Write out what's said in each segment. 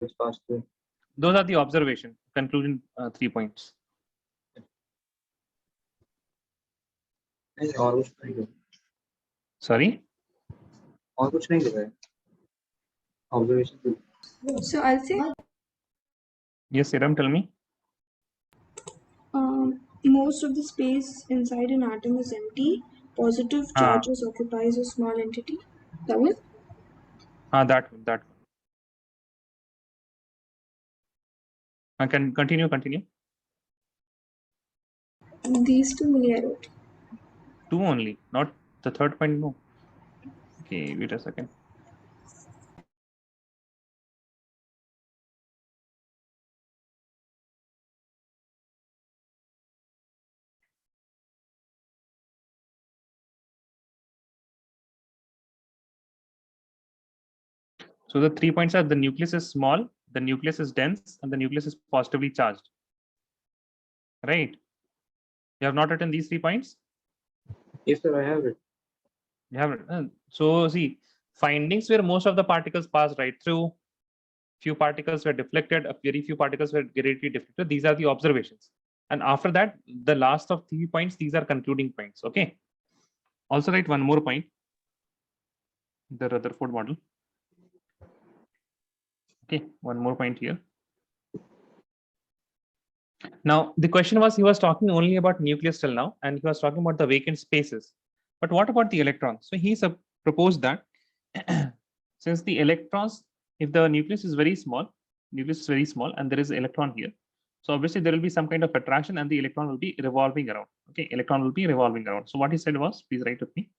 it's passed through. Those are the observation, conclusion 3 points. और कुछ नहीं है. Sorry? और कुछ नहीं है. Observation. So I'll say Yes, Siram, tell me. most of the space inside an atom is empty. Positive charges occupies a small entity. That one? That one. I can continue. These two only I wrote. 2 only, not the third point, no. Okay, wait a second. So the 3 points are: the nucleus is small, the nucleus is dense, and the nucleus is positively charged. Right? You have not written these 3 points? Yes, sir, I have it. You have it. So see, findings where most of the particles pass right through, few particles were deflected, very few particles were greatly deflected. These are the observations. And after that, the last of 3 points, these are concluding points. Okay. Also write one more point, the Rutherford model. Okay, one more point here. Now, the question was, he was talking only about nucleus till now, and he was talking about the vacant spaces. But what about the electrons? So he proposed that since the electrons, if the nucleus is very small, and there is an electron here, so obviously there will be some kind of attraction and the electron will be revolving around. Okay, electron will be revolving around. So what he said was, please write with me.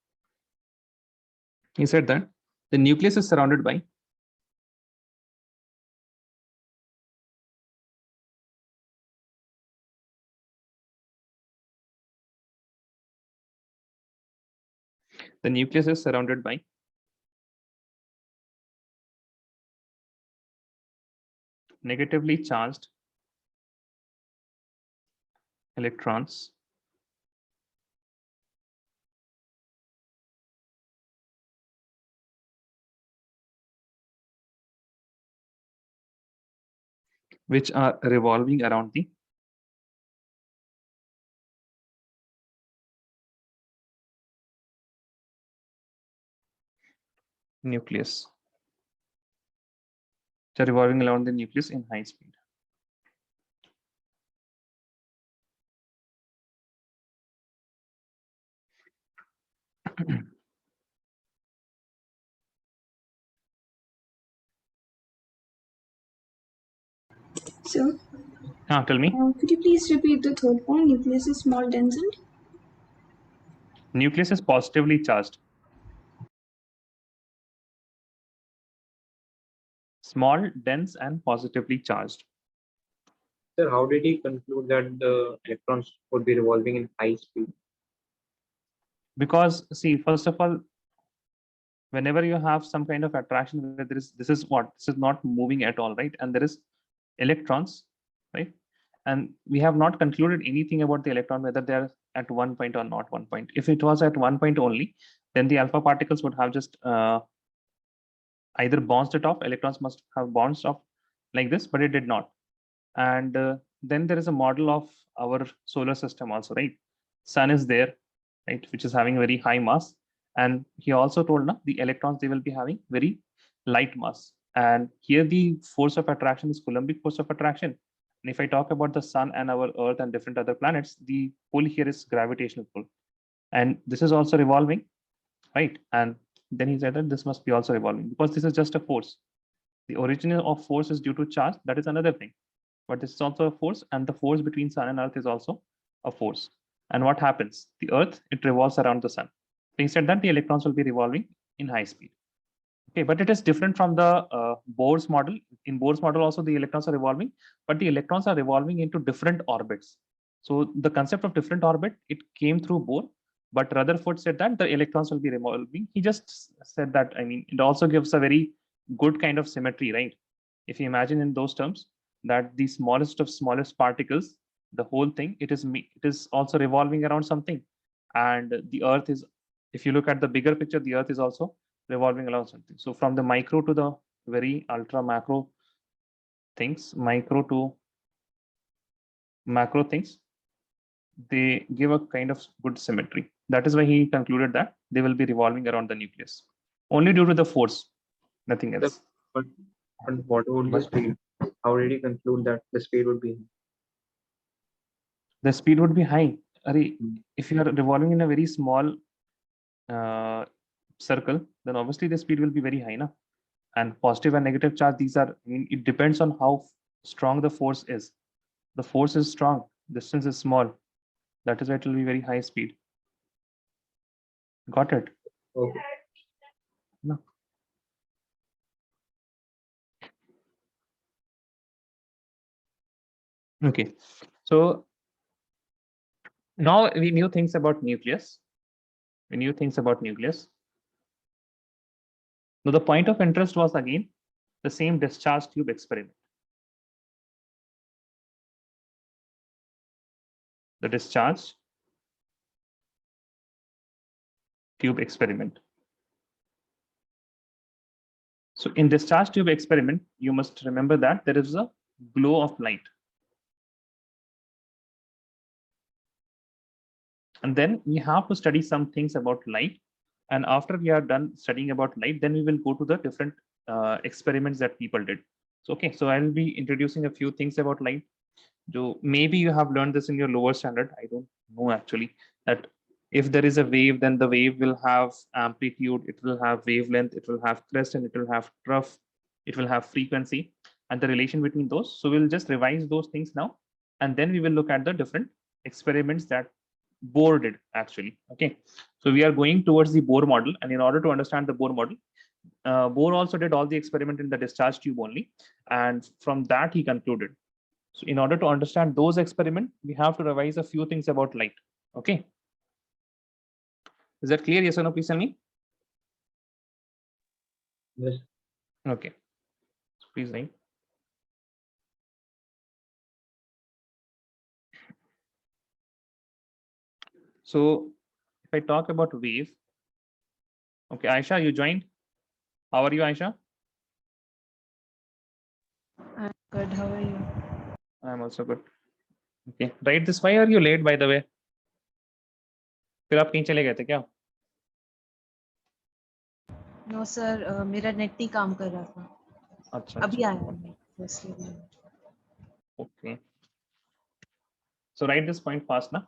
He said that the nucleus is surrounded by negatively charged electrons which are revolving around the nucleus. Which are revolving around the nucleus in high speed. So, tell me. Could you please repeat the third point? Nucleus is small, dense, and? Nucleus is positively charged. Small, dense, and positively charged. Sir, how did he conclude that the electrons would be revolving in high speed? Because see, first of all, whenever you have some kind of attraction where this is not moving at all, right? And there is electrons, right? And we have not concluded anything about the electron, whether they are at one point or not one point. If it was at one point only, then the alpha particles would have just either bounced it off. Electrons must have bounced off like this, but it did not. And then there is a model of our solar system also, right? Sun is there, right, which is having very high mass. And he also told now the electrons, they will be having very light mass. And here the force of attraction is Coulombic force of attraction. And if I talk about the sun and our earth and different other planets, the pull here is gravitational pull. And this is also revolving, right? And then he said that this must be also revolving because this is just a force. The origin of force is due to charge. That is another thing. But this is also a force, and the force between sun and earth is also a force. And what happens? The earth, it revolves around the sun. So he said that the electrons will be revolving in high speed. Okay, but it is different from the Bohr's model. In Bohr's model also the electrons are revolving, but the electrons are revolving into different orbits. So the concept of different orbit, it came through Bohr, but Rutherford said that the electrons will be revolving. He just said that, I mean, it also gives a very good kind of symmetry, right? If you imagine in those terms, that the smallest of smallest particles, the whole thing, it is also revolving around something. And the earth is, if you look at the bigger picture, the earth is also revolving around something. So from the micro to the very ultra macro things, micro to macro things, they give a kind of good symmetry. That is why he concluded that they will be revolving around the nucleus only due to the force, nothing The, else. but, but what would the But speed? How did he conclude that the speed would be? the speed would be high. Hmm. If you are revolving in a very small circle, then obviously the speed will be very high, na? And positive and negative charge, these are, I mean, it depends on how strong the force is. The force is strong, distance is small. That is why it will be very high speed. Got it? Okay. No. Okay. So now we knew things about nucleus. We knew things about nucleus. Now the point of interest was again the same discharge tube experiment. The discharge tube experiment. So in discharge tube experiment, you must remember that there is a glow of light. And then we have to study some things about light. And after we are done studying about light, then we will go to the different experiments that people did. So, okay, so I'll be introducing a few things about light. So maybe you have learned this in your lower standard. I don't know actually, that if there is a wave, then the wave will have amplitude, it will have wavelength, it will have crest, and it will have trough, it will have frequency, and the relation between those. So we'll just revise those things now, and then we will look at the different experiments that Bohr did actually. Okay, so we are going towards the Bohr model, and in order to understand the Bohr model, Bohr also did all the experiment in the discharge tube only, and from that he concluded. So in order to understand those experiments, we have to revise a few things about light. Okay. Is that clear? Yes or no? Please tell me. Yes. Okay. So please write. So if I talk about wave, okay, Aisha, you joined. How are you, Aisha? I'm good. How are you? I'm also good. Okay. Write this. Why are you late, by the way? फिर आप कहीं चले गए थे क्या? No sir, मेरा net नहीं काम कर रहा था. अच्छा. अभी आया है. इसलिए. Okay. So write this point fast, na?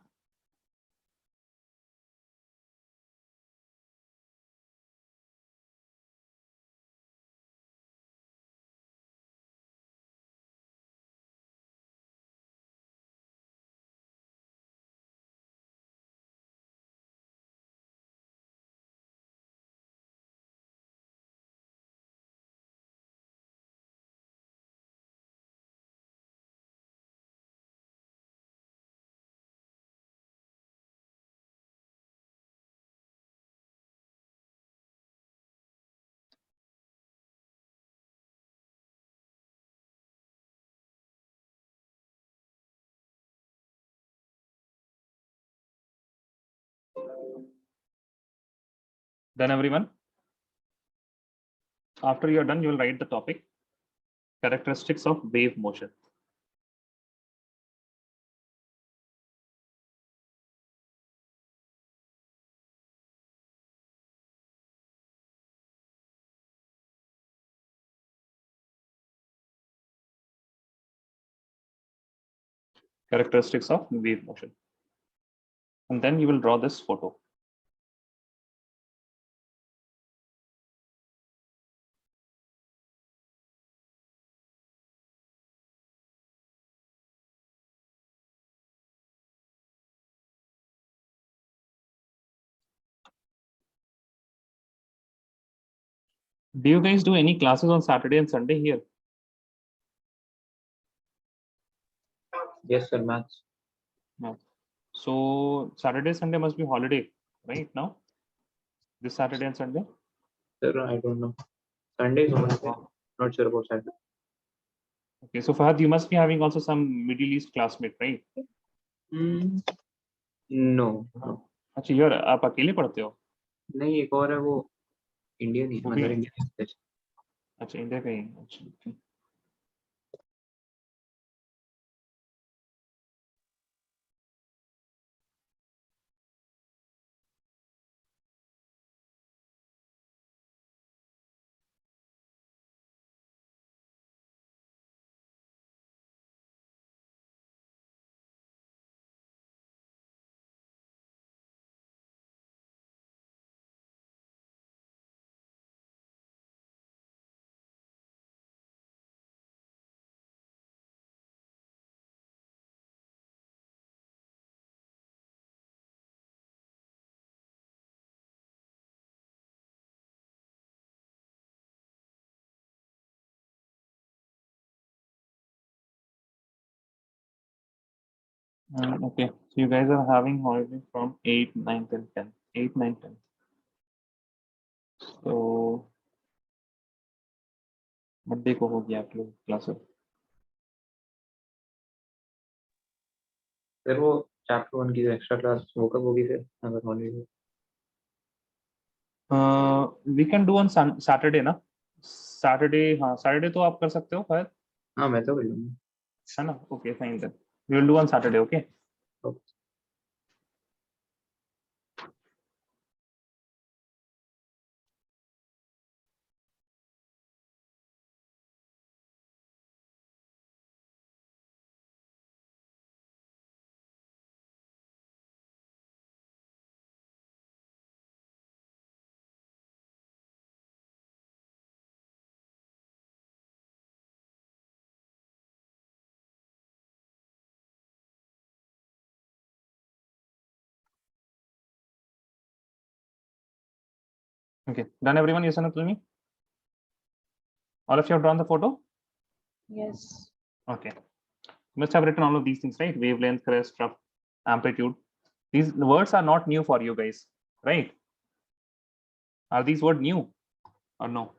Done, everyone? After you're done, you will write the topic, characteristics of wave motion. Characteristics of wave motion. And then you will draw this photo. Do you guys do any classes on Saturday and Sunday here? Yes, sir. Maths. No. So Saturday, Sunday must be holiday, right now? This Saturday and Sunday? Sir, I don't know. Sunday is holiday. Not sure about Saturday. Okay, so Fahad, you must be having also some Middle East classmate, right? No. No. अच्छा यार आप अकेले पढ़ते हो? नहीं, एक और है वो इंडियन ही, वो भी मदर इंडियन. अच्छा इंडिया का ही. अच्छा. Okay, so you guys are having holiday from 8, 9, and 10. 8, 9, 10. So Monday को होगी आप लोग क्लासेस. फिर वो चैप्टर 1 की एक्स्ट्रा क्लास वो कब होगी फिर अगर holiday? We can do on Saturday ना. Saturday, हाँ Saturday तो आप कर सकते हो शायद. हाँ मैं तो कर लूँगा. है ना? Okay, fine then. We will do on Saturday, okay? Okay. Okay, done everyone? Yes or no, tell me. All of you have drawn the photo? Yes. Okay. You must have written all of these things, right? Wavelength, crest, rough, amplitude. These words are not new for you guys, right? Are these words new or no?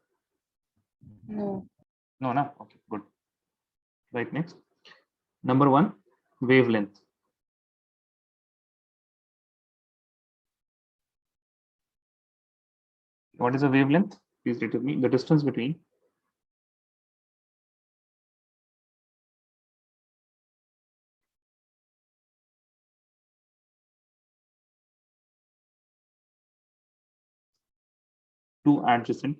No. No, no. Okay, good. Right, next. Number 1, wavelength. What is a wavelength? Please read with me. The distance between two adjacent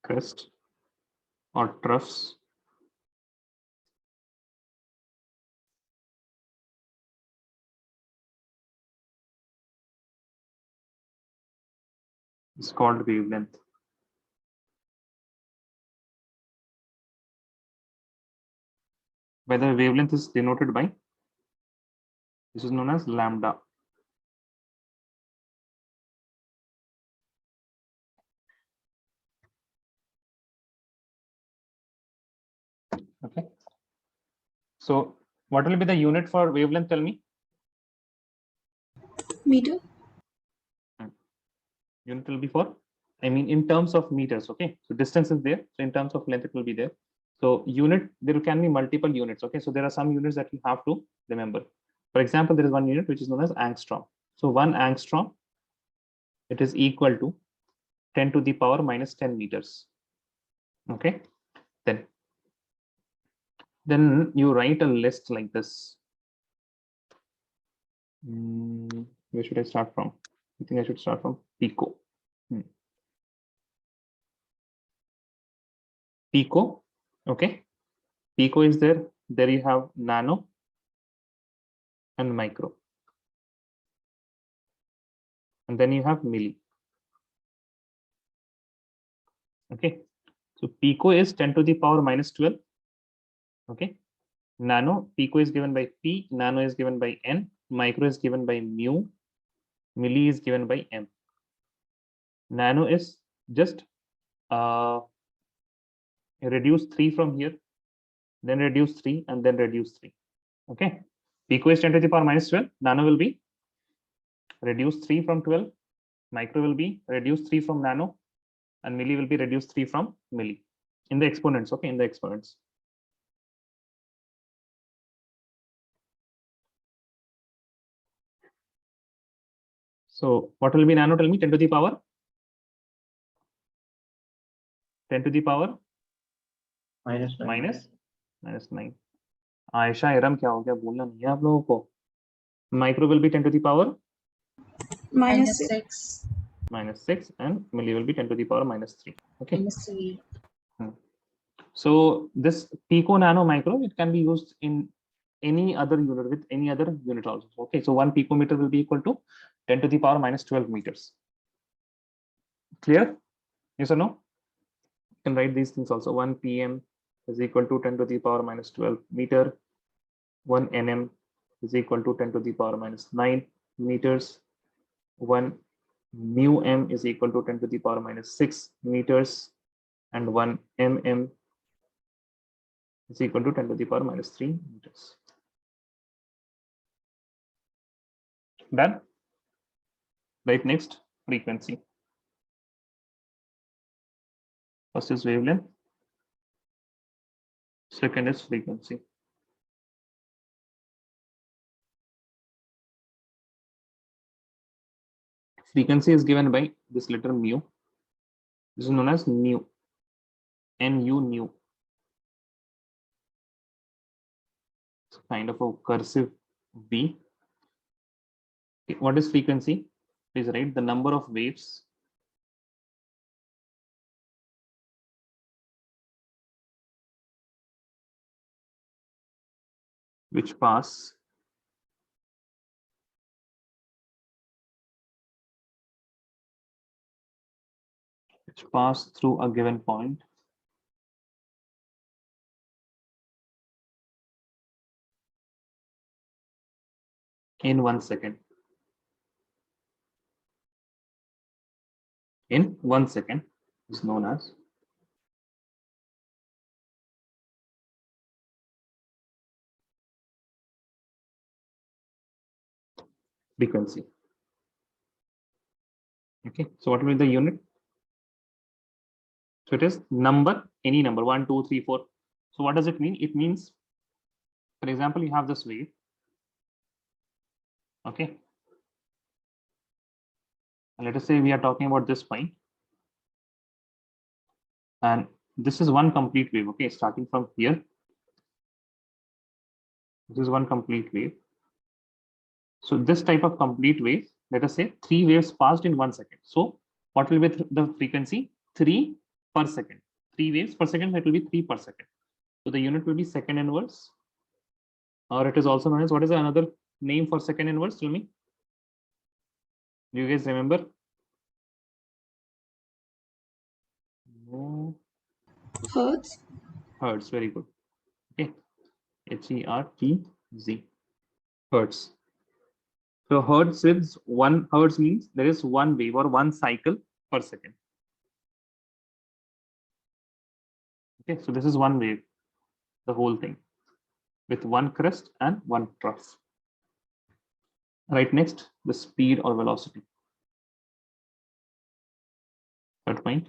crest or troughs is called wavelength. Whether wavelength is denoted by, this is known as lambda. Okay. So what will be the unit for wavelength? Tell me. Meter. Unit will be for, I mean, in terms of meters. Okay. So distance is there. So in terms of length, it will be there. So unit, there can be multiple units. Okay. So there are some units that you have to remember. For example, there is one unit which is known as angstrom. So 1 angstrom, it is equal to 10 to the power minus 10 meters. Okay. Then you write a list like this. Where should I start from? I think I should start from pico. Pico. Okay. Pico is there. There you have nano and micro. And then you have milli. Okay. So pico is 10 to the power minus 12. Okay. Nano, pico is given by P, nano is given by N, micro is given by mu, milli is given by M. Nano is just reduce 3 from here, then reduce 3, and then reduce 3. Okay. Pico is 10 to the power minus 12. Nano will be reduce 3 from 12. Micro will be reduce 3 from nano. And milli will be reduce 3 from milli. In the exponents, okay, in the exponents. So what will be nano? Tell me, 10 to the power? 10 to the power? minus 9. Ayesha Iram क्या हो गया बोलना नहीं है आप लोगों को. Micro will be 10 to the power Minus 6. -6 and milli will be 10 to the power -3. Okay. -3. So this pico, nano, micro, it can be used in any other unit with any other unit also. Okay. So 1 picometer will be equal to 10 to the power minus 12 meters. Clear? Yes or no? You can write these things also. 1 pm is equal to 10 to the power minus 12 meter. 1 nm is equal to 10 to the power minus 9 meters. 1 mu m is equal to 10 to the power minus 6 meters. and 1 mm is equal to 10 to the power minus 3 meters. Done. Right, next frequency. First is wavelength, second is frequency. Frequency is given by this letter mu. This is known as nu. Nu, nu. It's kind of a cursive V. What is frequency? Please write the number of waves which pass through a given point in 1 second. In 1 second is known as frequency. Okay, so what will be the unit? So it is number, any number, 1, 2, 3, 4. So what does it mean? It means, for example, you have this wave. Okay. And let us say we are talking about this point. And this is one complete wave. Okay, starting from here. This is one complete wave. So this type of complete wave, let us say 3 waves passed in 1 second. So what will be the frequency? 3 per second. 3 waves per second, that will be 3 per second. So the unit will be second inverse, or it is also known as, what is another name for second inverse? Tell me. Do you guys remember? No. Hertz. Hertz, very good. Okay. Hertz. Hertz. So hertz is 1 hertz means there is 1 wave or 1 cycle per second. Okay, so this is 1 wave, the whole thing, with 1 crest and 1 trough. Right, next, the speed or velocity. Third point.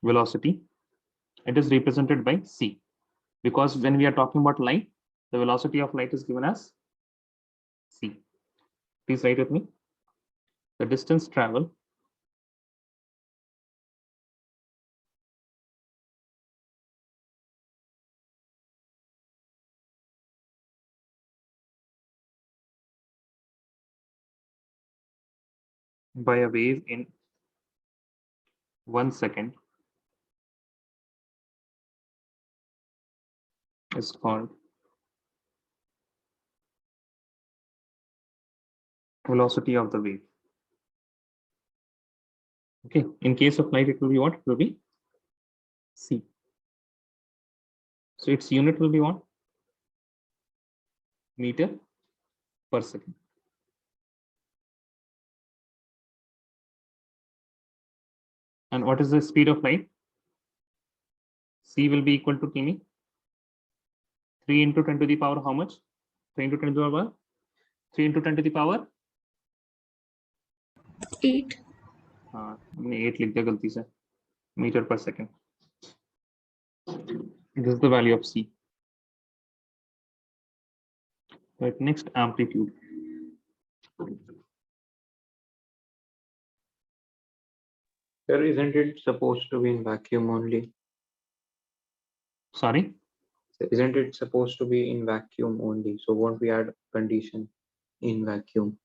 Velocity. It is represented by c, because when we are talking about light, the velocity of light is given as c. Please write with me. The distance traveled by a wave in 1 second is called velocity of the wave. Okay, in case of light, it will be what? It will be c. So its unit will be what? Meter per second. And what is the speed of light? C will be equal to, tell me, 3 into 10 to the power how much? 3 into 10 to the power? 3 into 10 to the power? 8. हमने 8 लिख दिया गलती से. Meter per second. This is the value of C. Right, next, amplitude. Sir, isn't it supposed to be in vacuum only? Sorry? Isn't it supposed to be in vacuum only? So won't we add condition in vacuum?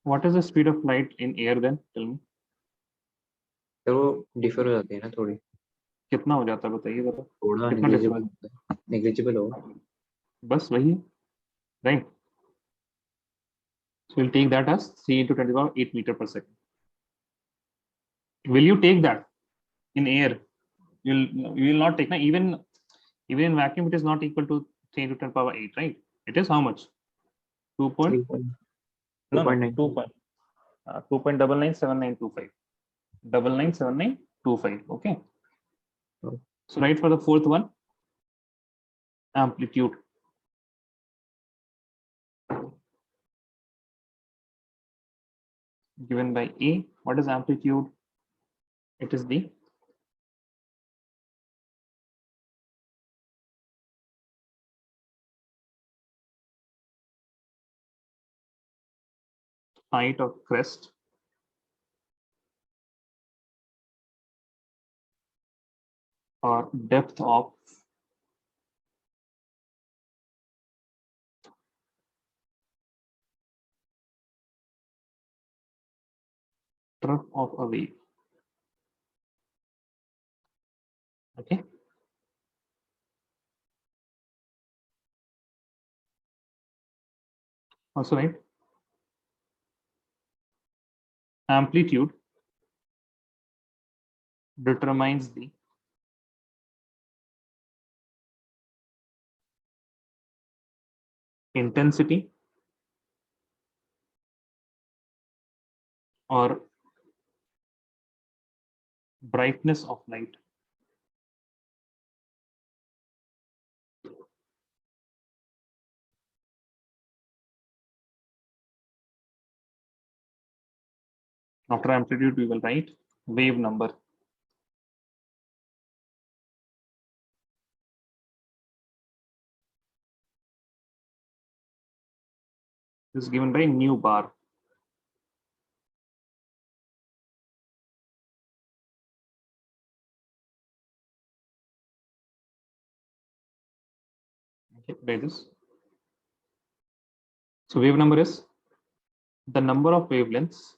What is the speed of light in air then? Tell me. Sir वो differ हो जाती है ना थोड़ी. कितना हो जाता है बताइए जरा. थोड़ा कितना नेग्लिजिबल हो. बस वही है. Right. So we'll take that as 3 into 10 to the power 8 meter per second. Will you take that in air? You will not take. Even in vacuum, it is not equal to 3 into 10 power 8, right? It is how much? 2 point. No, 2.9. 2.997925. 997925. Okay. Oh. So right for the fourth one, amplitude. Given by A. What is amplitude? It is the height of crest or depth of trough of a wave. Okay. Also, right, amplitude determines the intensity or brightness of light. After amplitude, we will write wave number. This is given by nu bar. Okay, by this. So wave number is the number of wavelengths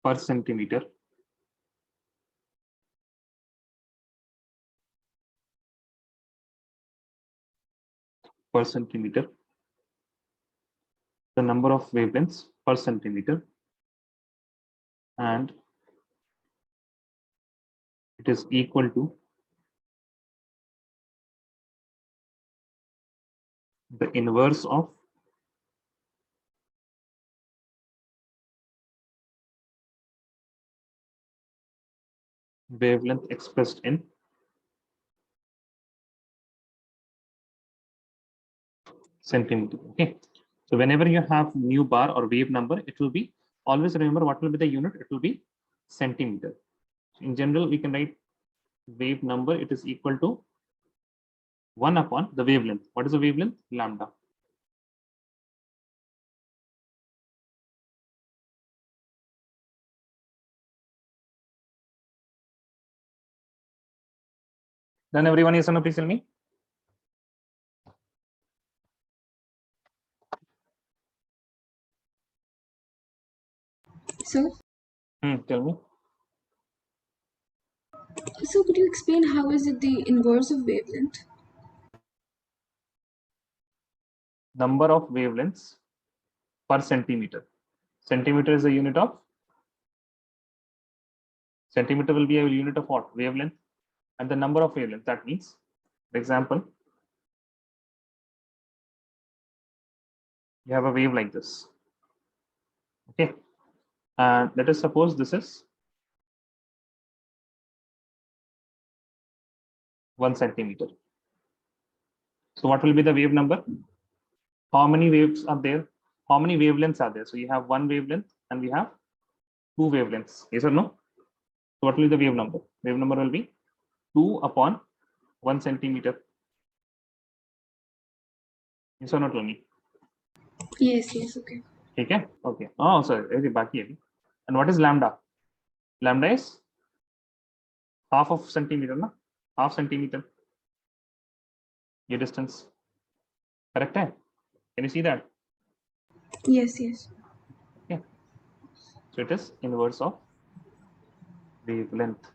per centimeter per centimeter, the number of wavelengths per centimeter, and it is equal to the inverse of wavelength expressed in centimeter. Okay. So whenever you have nu bar or wave number, it will be, always remember what will be the unit. It will be centimeter. In general, we can write wave number. It is equal to 1 upon the wavelength. What is the wavelength? Lambda. Then everyone is on, please tell me. So, Tell me. so could you explain how is it the inverse of wavelength? Number of wavelengths per centimeter. Centimeter is a unit of, centimeter will be a unit of what? Wavelength, and the number of wavelengths. That means, for example, you have a wave like this. Okay. And let us suppose this is 1 centimeter. So what will be the wave number? How many waves are there? How many wavelengths are there? So you have one wavelength and we have two wavelengths. Yes or no? So what will be the wave number? Wave number will be 2 upon 1 centimeter. Yes or not, Tony? Yes, yes, okay. Okay. Okay. Oh, sorry. And what is lambda? Lambda is half of centimeter, na? Half centimeter. Your distance. Correct? Can you see that? Yes, yes. Okay. So it is inverse of wavelength.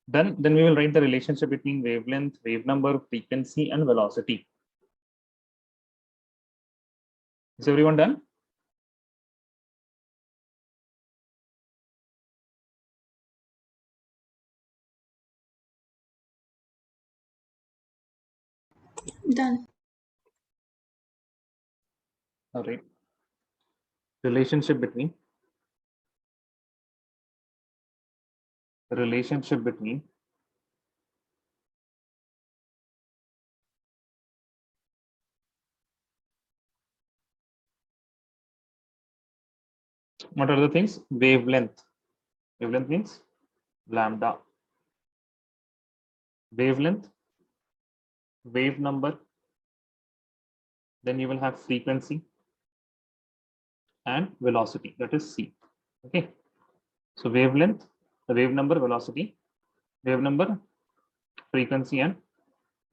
Then we will write the relationship between wavelength, wave number, frequency, and velocity. Is everyone done? Done. All right. Relationship between what are the things? Wavelength. Wavelength means lambda. Wavelength, wave number, then you will have frequency and velocity, that is c. Okay, so wavelength, the wave number, velocity, wave number, frequency and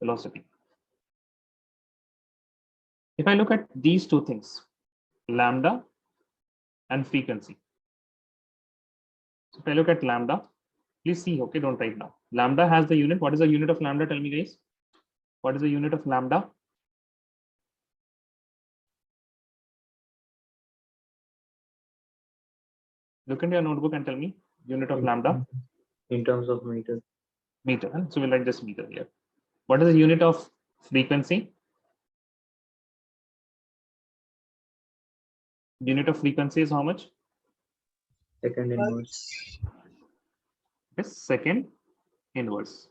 velocity. If I look at these two things, lambda and frequency, so if I look at lambda, please see, okay, don't write now. Lambda has the unit. What is the unit of lambda? Tell me, guys. What is the unit of lambda? Look into your notebook and tell me unit of lambda. In terms of meter. Meter. Huh? So we'll write just meter here. What is the unit of frequency? Unit of frequency is how much? Second inverse. Yes, second inverse.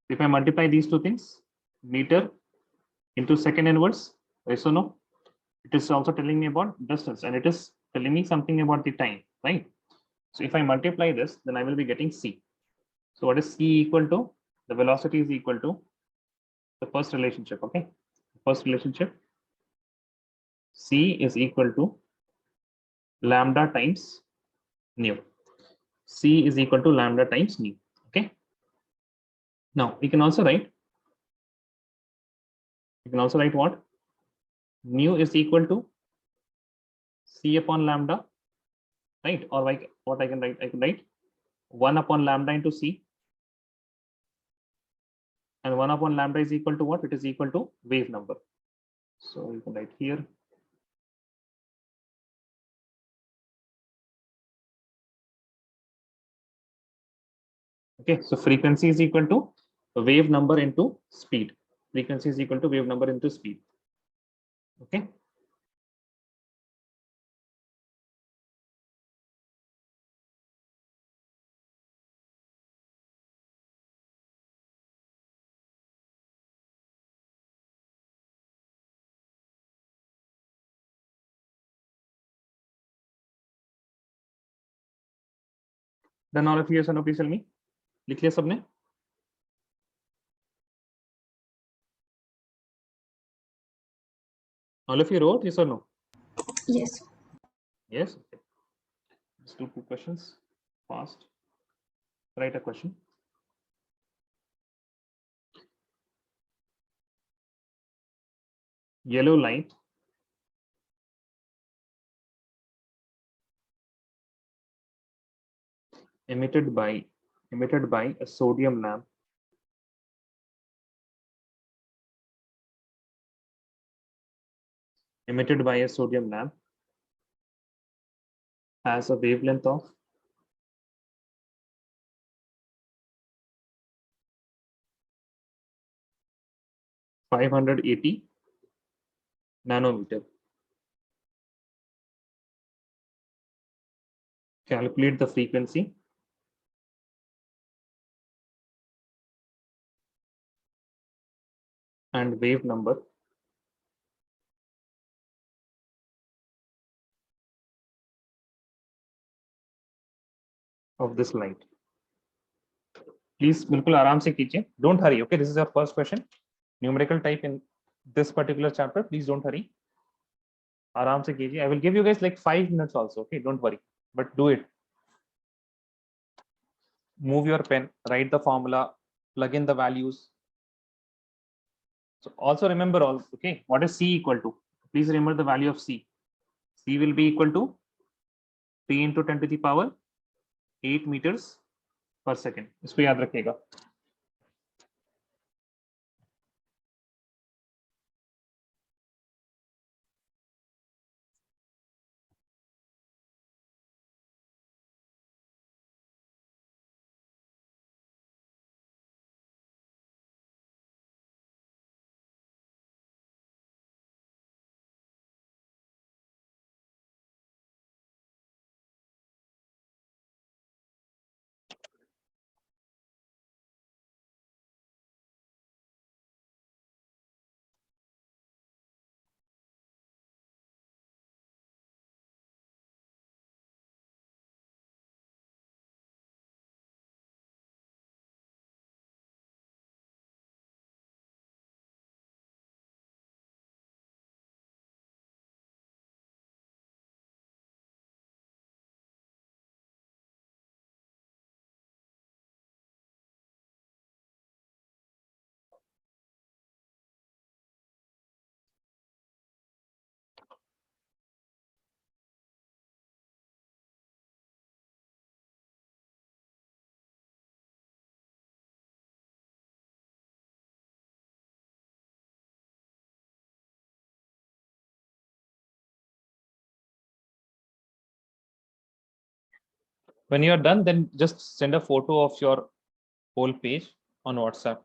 If I multiply these two things, meter into second inverse, yes or no? It is also telling me about distance and it is telling me something about the time, right? So if I multiply this, then I will be getting c. So what is c equal to? The velocity is equal to the first relationship, okay? First relationship, c is equal to lambda times nu. C is equal to lambda times nu, okay? Now we can also write what? Nu is equal to c upon lambda, right? Or like what I can write? I can write 1 upon lambda into c, and 1 upon lambda is equal to what? It is equal to wave number. So you can write here. Okay, so frequency is equal to wave number into speed. Frequency is equal to wave number into speed. Okay. Then all of you, yes or no, please tell me. लिख लिया सबने? All of you wrote, yes or no? Yes. Yes. Okay. Let's do 2 questions fast. Write a question. Yellow light emitted by a sodium lamp has a wavelength of 580 nanometer. Calculate the frequency and wave number of this light. Please बिल्कुल आराम से कीजिए. Don't hurry. Okay, this is our first question. Numerical type in this particular chapter. Please don't hurry. आराम से कीजिए. I will give you guys like 5 minutes also. Okay, don't worry, but do it. Move your pen, write the formula, plug in the values. So also remember all, okay, what is C equal to? Please remember the value of C. C will be equal to 3 into 10 to the power 8 meters per second. इसको याद रखिएगा. When you're done, then just send a photo of your whole page on WhatsApp.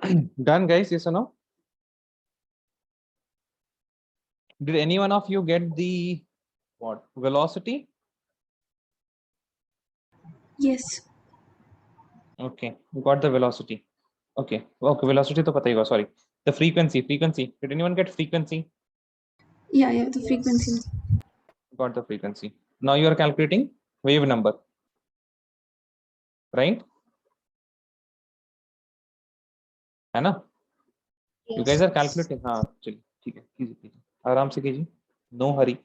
Done, guys? Yes or no? Did any one of you get the what velocity? Yes. Okay, you got the velocity. Okay, velocity to pata hi hoga, sorry. The frequency. Did anyone get frequency? Yeah, the frequency. Got the frequency. Now you are calculating wave number, right? है ना? You guys are calculating. हाँ, चलिए, ठीक है, कीजिए, आराम से कीजिए. No hurry.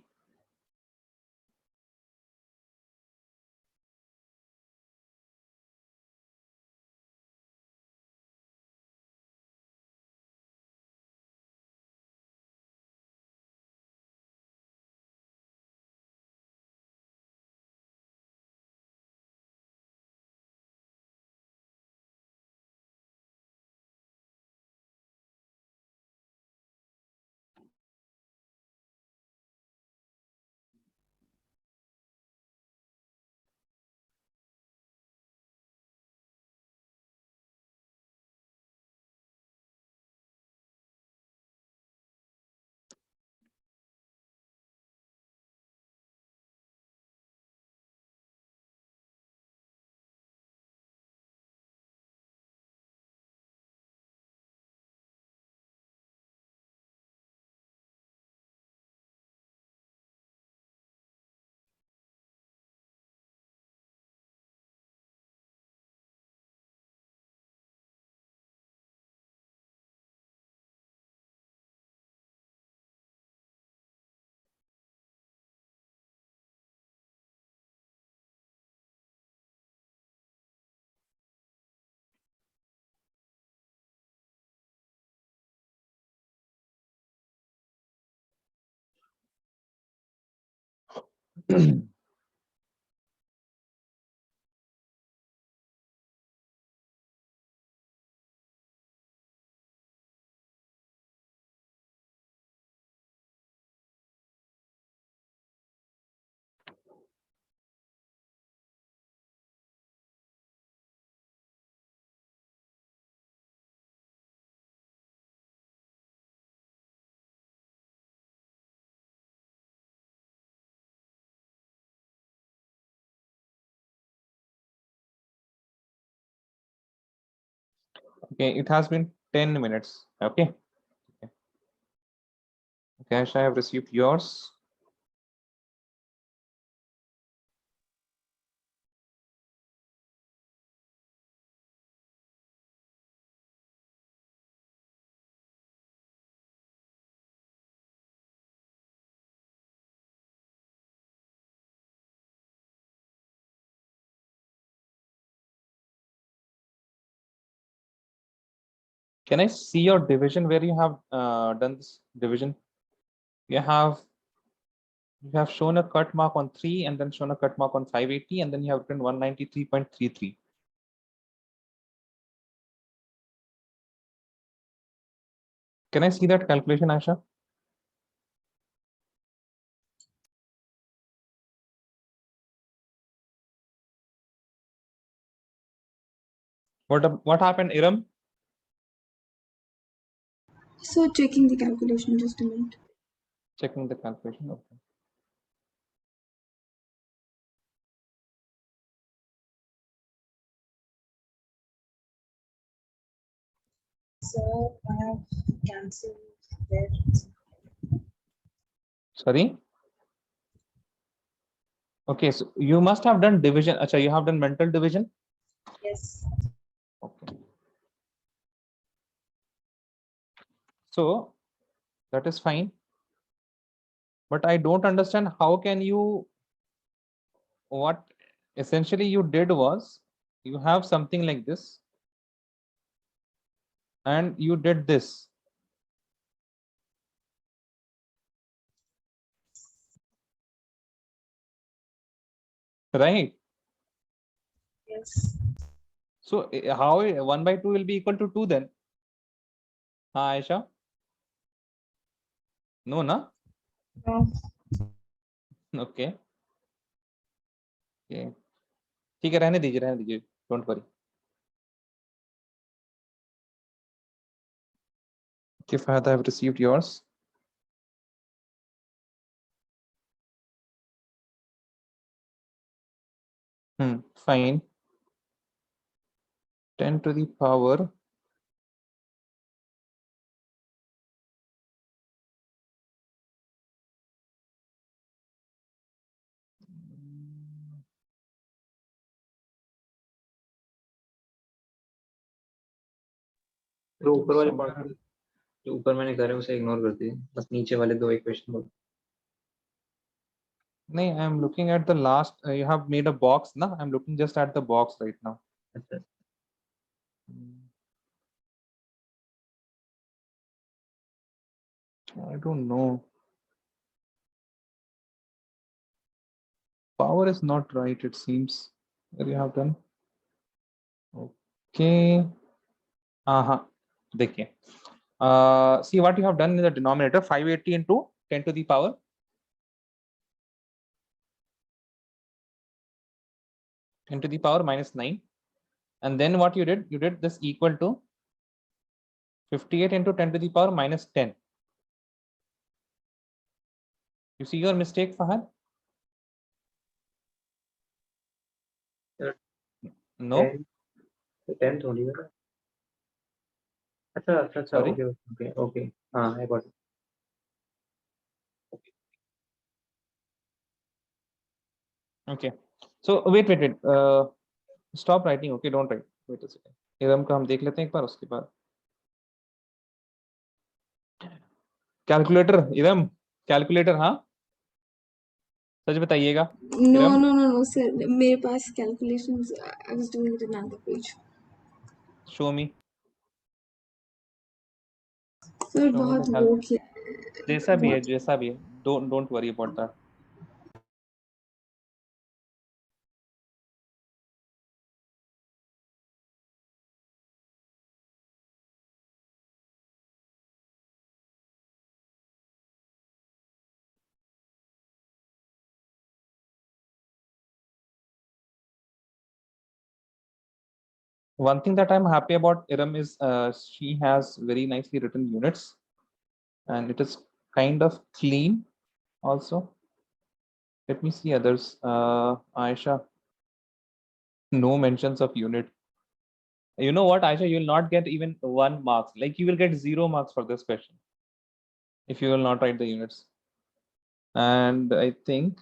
Okay, it has been 10 minutes. Okay. Cash, I have received yours. Can I see your division where you have done this division? You have shown a cut mark on 3 and then shown a cut mark on 580 and then you have written 193.33. Can I see that calculation, Aisha? What happened, Iram? So checking the calculation, just a minute. Checking the calculation. Okay. So I have cancelled there. Sorry. Okay, so you must have done division. Acha, you have done mental division. Yes. Okay. So that is fine. But I don't understand how can you, what essentially you did was you have something like this and you did this. Right? Yes. So how 1 by 2 will be equal to 2 then? Aisha? No, na? No. Okay. Okay. ठीक है, रहने दीजिए, don't worry. Okay, Fahad, I have received yours. Fine. 10 to the power तो ऊपर वाले part जो ऊपर मैंने करे उसे इग्नोर कर दिए, बस नीचे वाले दो इक्वेशन बोल। No, I'm looking at the last. You have made a box, na? I'm looking just at the box right now. अच्छा, I don't know. Power is not right, it seems. What you have done? Okay. देखिए. See what you have done in the denominator, 580 into 10 to the power 10 to the power minus 9. And then what you did this equal to 58 into 10 to the power minus 10. You see your mistake, Fahad? No. 10 थोड़ी है। अच्छा अच्छा अच्छा, Sorry. Okay okay okay, हाँ I got it. Okay. So wait. Stop writing. Okay, don't write. Wait a second. Iram का हम देख लेते हैं एक बार, उसके बाद कैलकुलेटर। इरम कैलकुलेटर, हाँ सच बताइएगा। No, Iram no, no, no, sir. मेरे पास calculations. I was doing it in another page. Show me. Sir, बहुत वो किया। जैसा भी है, don't worry about that. One thing that I'm happy about Iram is she has very nicely written units, and it is kind of clean also. Let me see others. Aisha, no mentions of unit. You know what, Aisha, you will not get even 1 marks. Like you will get 0 marks for this question if you will not write the units. And I think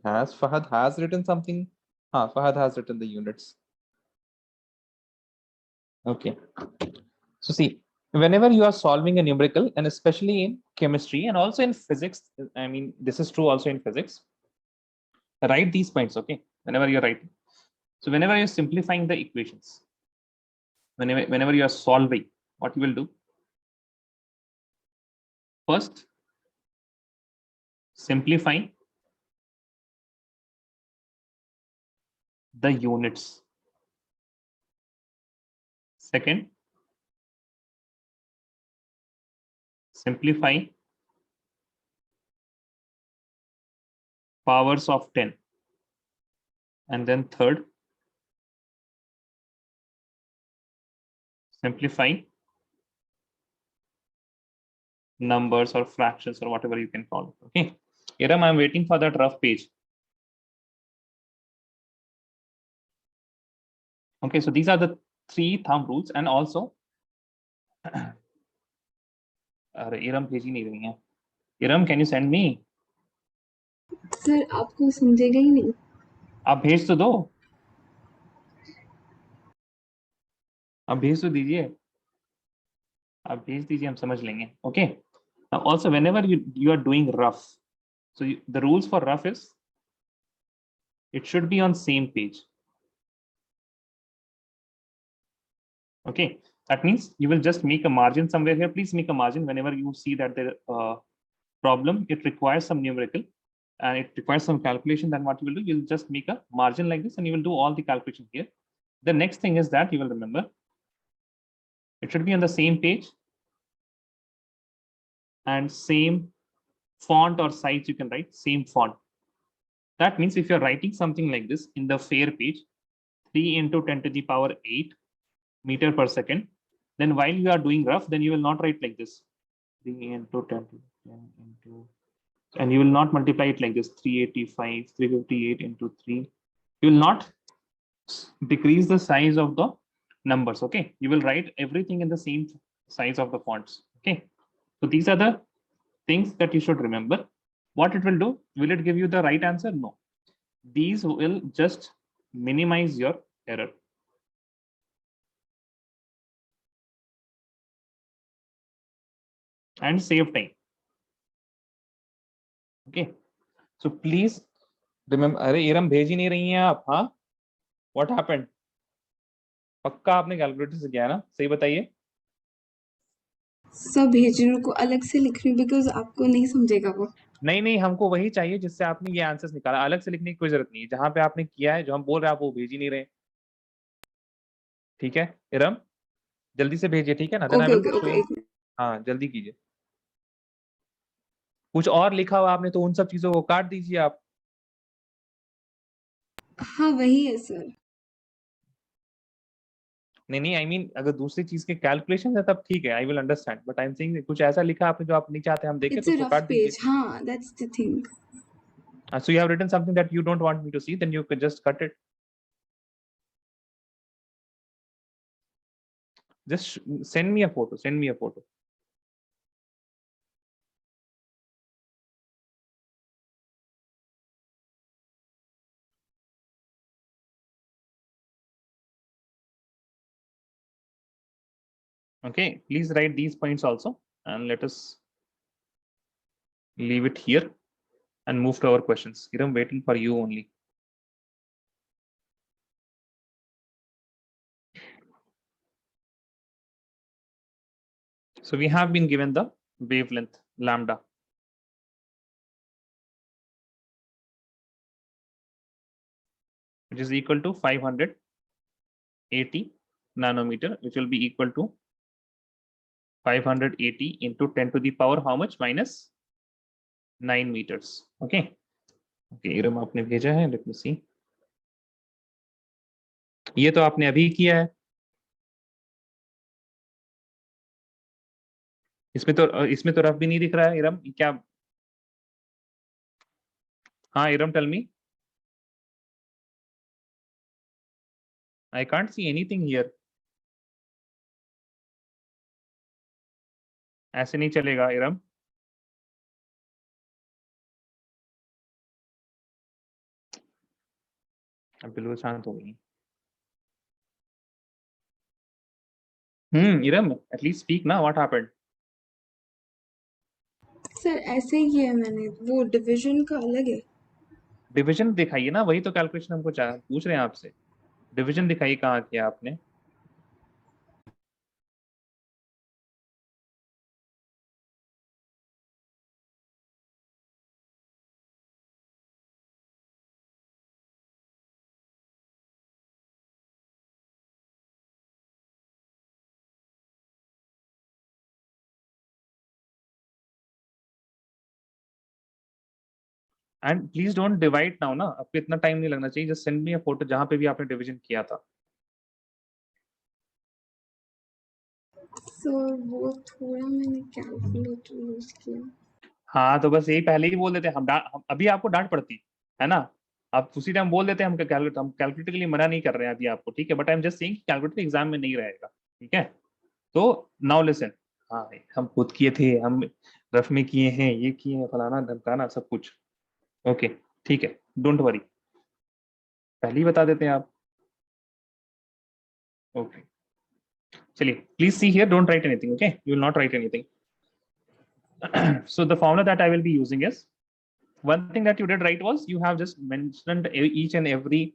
Fahad has written something. Fahad has written the units. Okay. So see, whenever you are solving a numerical, and especially in chemistry and also in physics, I mean, this is true also in physics, write these points, okay? Whenever you're writing. So whenever you're simplifying the equations, whenever you are solving, what you will do? First, simplify the units. Second, simplify powers of 10. And then third, simplify numbers or fractions or whatever you can call it. Okay. Iram, I'm waiting for that rough page. Okay, so these are the 3 thumb rules. And also Iram भेज ही नहीं रही है। Iram, can you send me? Sir, आपको समझेगा ही नहीं। आप भेज तो दो, आप भेज तो दीजिए, आप भेज दीजिए, हम समझ लेंगे। Okay. Now also whenever you are doing rough, so the rules for rough is it should be on same page. Okay, that means you will just make a margin somewhere here. Please make a margin whenever you see that the problem, it requires some numerical and it requires some calculation. Then what you will do, you'll just make a margin like this and you will do all the calculation here. The next thing is that you will remember it should be on the same page and same font or size. You can write same font. That means if you're writing something like this in the fair page, 3 into 10 to the power 8 meter per second, then while you are doing rough, then you will not write like this 3 into 10 into, and you will not multiply it like this 385 358 into 3. You will not decrease the size of the numbers. Okay, you will write everything in the same size of the fonts. Okay, so these are the things that you should remember. What it will do, will it give you the right answer? No, these will just minimize your error. And save time. Okay, so please remember. अरे इरम भेज ही नहीं रही हैं आप? हाँ, what happened? पक्का आपने calculator से किया ना? सही बताइए। सब भेजने को अलग से लिख रही हूँ बिकॉज आपको नहीं समझेगा वो। नहीं, हमको वही चाहिए जिससे आपने ये आंसर्स निकाला। अलग से लिखने की कोई जरूरत नहीं है। जहां पे आपने किया है, जो हम बोल रहे हैं, आप वो भेज ही नहीं रहे। ठीक है इरम, जल्दी से भेजिए, ठीक है ना? Okay okay okay. हाँ, जल्दी कीजिए। कुछ और लिखा हुआ आपने तो उन सब चीजों को काट दीजिए आप। हाँ वही है सर। नहीं, आई मीन अगर दूसरी चीज के कैलकुलेशन है तब ठीक है, I will understand, but I am saying कुछ ऐसा लिखा आपने जो आप नहीं चाहते हम देखें, इट्स तो अ उसको रफ काट दीजिए। पेज। हाँ, that's the thing. So you have written something that you don't want me to see, then you could just cut it. Just send me a photo. Send me a photo. Okay, please write these points also, and let us leave it here and move to our questions. I'm waiting for you only. So we have been given the wavelength lambda, which is equal to 580 nanometer, which will be equal to 580 into 10 to the power how much? Minus 9 meters. Okay. Okay, Iram आपने भेजा है, let me see. ये तो आपने अभी किया है। इसमें तो रफ भी नहीं दिख रहा है इरम, क्या? हाँ Iram, tell me. I can't see anything here. ऐसे नहीं चलेगा इरम। अब बिल्कुल शांत हो गई। इरम, at least speak ना, what happened? सर ऐसे ही किया है मैंने, वो डिवीजन का अलग है। डिवीजन दिखाइए ना, वही तो कैलकुलेशन हमको पूछ रहे हैं आपसे। डिवीजन दिखाइए कहाँ किया आपने। And please don't divide now ना, आपको इतना टाइम नहीं लगना चाहिए। जस्ट सेंड मी अ फोटो जहां पे भी आपने डिवीजन किया था। सर वो थोड़ा मैंने कैलकुलेटर यूज किया। हाँ, तो बस यही पहले ही बोल देते हम अभी आपको डांट पड़ती है ना। आप उसी टाइम बोल देते हैं, हम कैलकुलेटर के लिए मना नहीं कर रहे हैं अभी आपको, ठीक है? But I am just saying calculator exam में नहीं रहेगा, ठीक है? तो नाउ लिसन। हाँ, हम खुद किए थे, हम रफ में किए हैं, ये किए हैं, फलाना धमकाना सब कुछ। ओके, ठीक है, डोंट वरी, पहले ही बता देते हैं आप। ओके, चलिए, please see here, don't write anything, okay? You will not right anything. So the formula that I will be using is, one thing that you did right was you have just mentioned each and every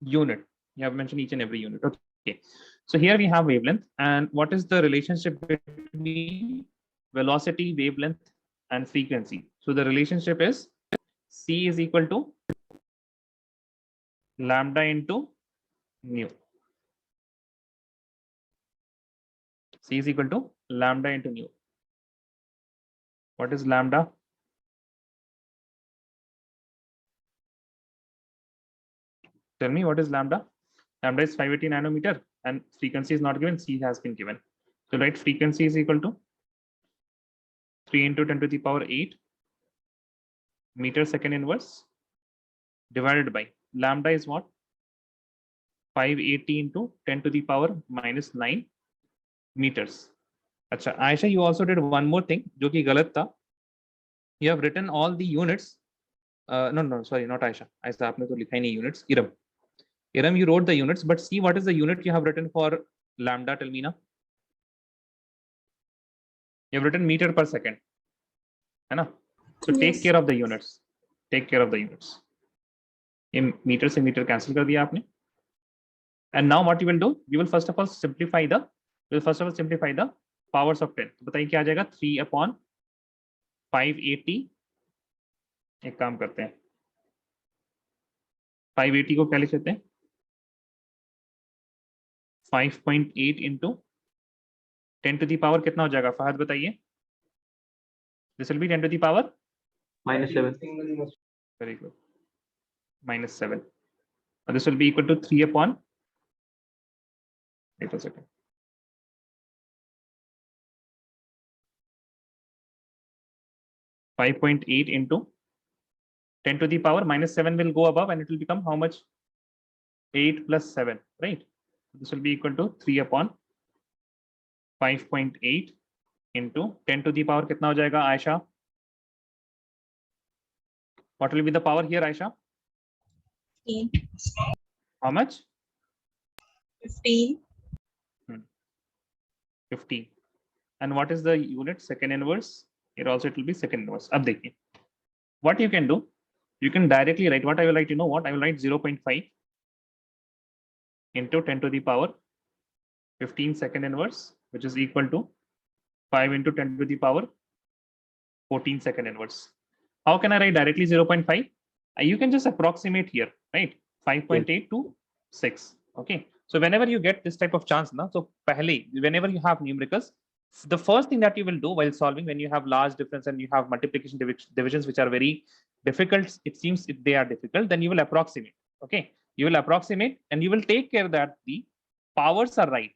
unit. You have mentioned each and every unit. Okay, so here we have wavelength, and what is the relationship between velocity, wavelength, and frequency? So the relationship is C is equal to lambda into nu. C is equal to lambda into nu. What is lambda? Tell me, what is lambda? Lambda is 580 nanometer, and frequency is not given, C has been given. So write frequency is equal to 3 into 10 to the power 8 meter second inverse divided by lambda is what? 580 into 10 to the power minus 9 meters. अच्छा, Aisha, you also did one more thing, जो कि गलत था. You have written all the units. No, sorry, not Aisha. Aisha, आपने तो लिखा ही नहीं units. Iram, you wrote the units, but see what is the unit you have written for lambda. Tell me now. You have written meter per second, है ना? So take Yes. care of the units. Take care of the units. ये meter से meter cancel कर दिया आपने. And now what you will do? You will first of all simplify the powers of 10. बताइए क्या आ जाएगा? 3 upon 580. एक काम करते हैं. 580 को क्या लिख सकते हैं? 5.8 into 10 to the power कितना हो जाएगा? फहद बताइए. This will be 10 to the power -7. very good. -7. And this will be equal to 3 upon. Wait a second. 5.8 into 10 to the power -7 will go above and it will become how much? 8 plus 7, right? This will be equal to 3 upon 5.8 into 10 to the power कितना हो जाएगा Ayesha? What will be the power here, Aisha? 15. How much? 15. 15. And what is the unit? Second inverse. Here also it will be second inverse. अब देखिए. What you can do? You can directly write what I will write. You know what? I will write 0.5 into 10 to the power 15 second inverse, which is equal to 5 into 10 to the power 14 second inverse. How can I write directly 0.5? You can just approximate here, right? 5.8 to 6. Okay. So whenever you get this type of chance, na, so whenever you have numericals, the first thing that you will do while solving, when you have large difference and you have multiplication divisions which are very difficult, it seems if they are difficult, then you will approximate. Okay. You will approximate and you will take care that the powers are right.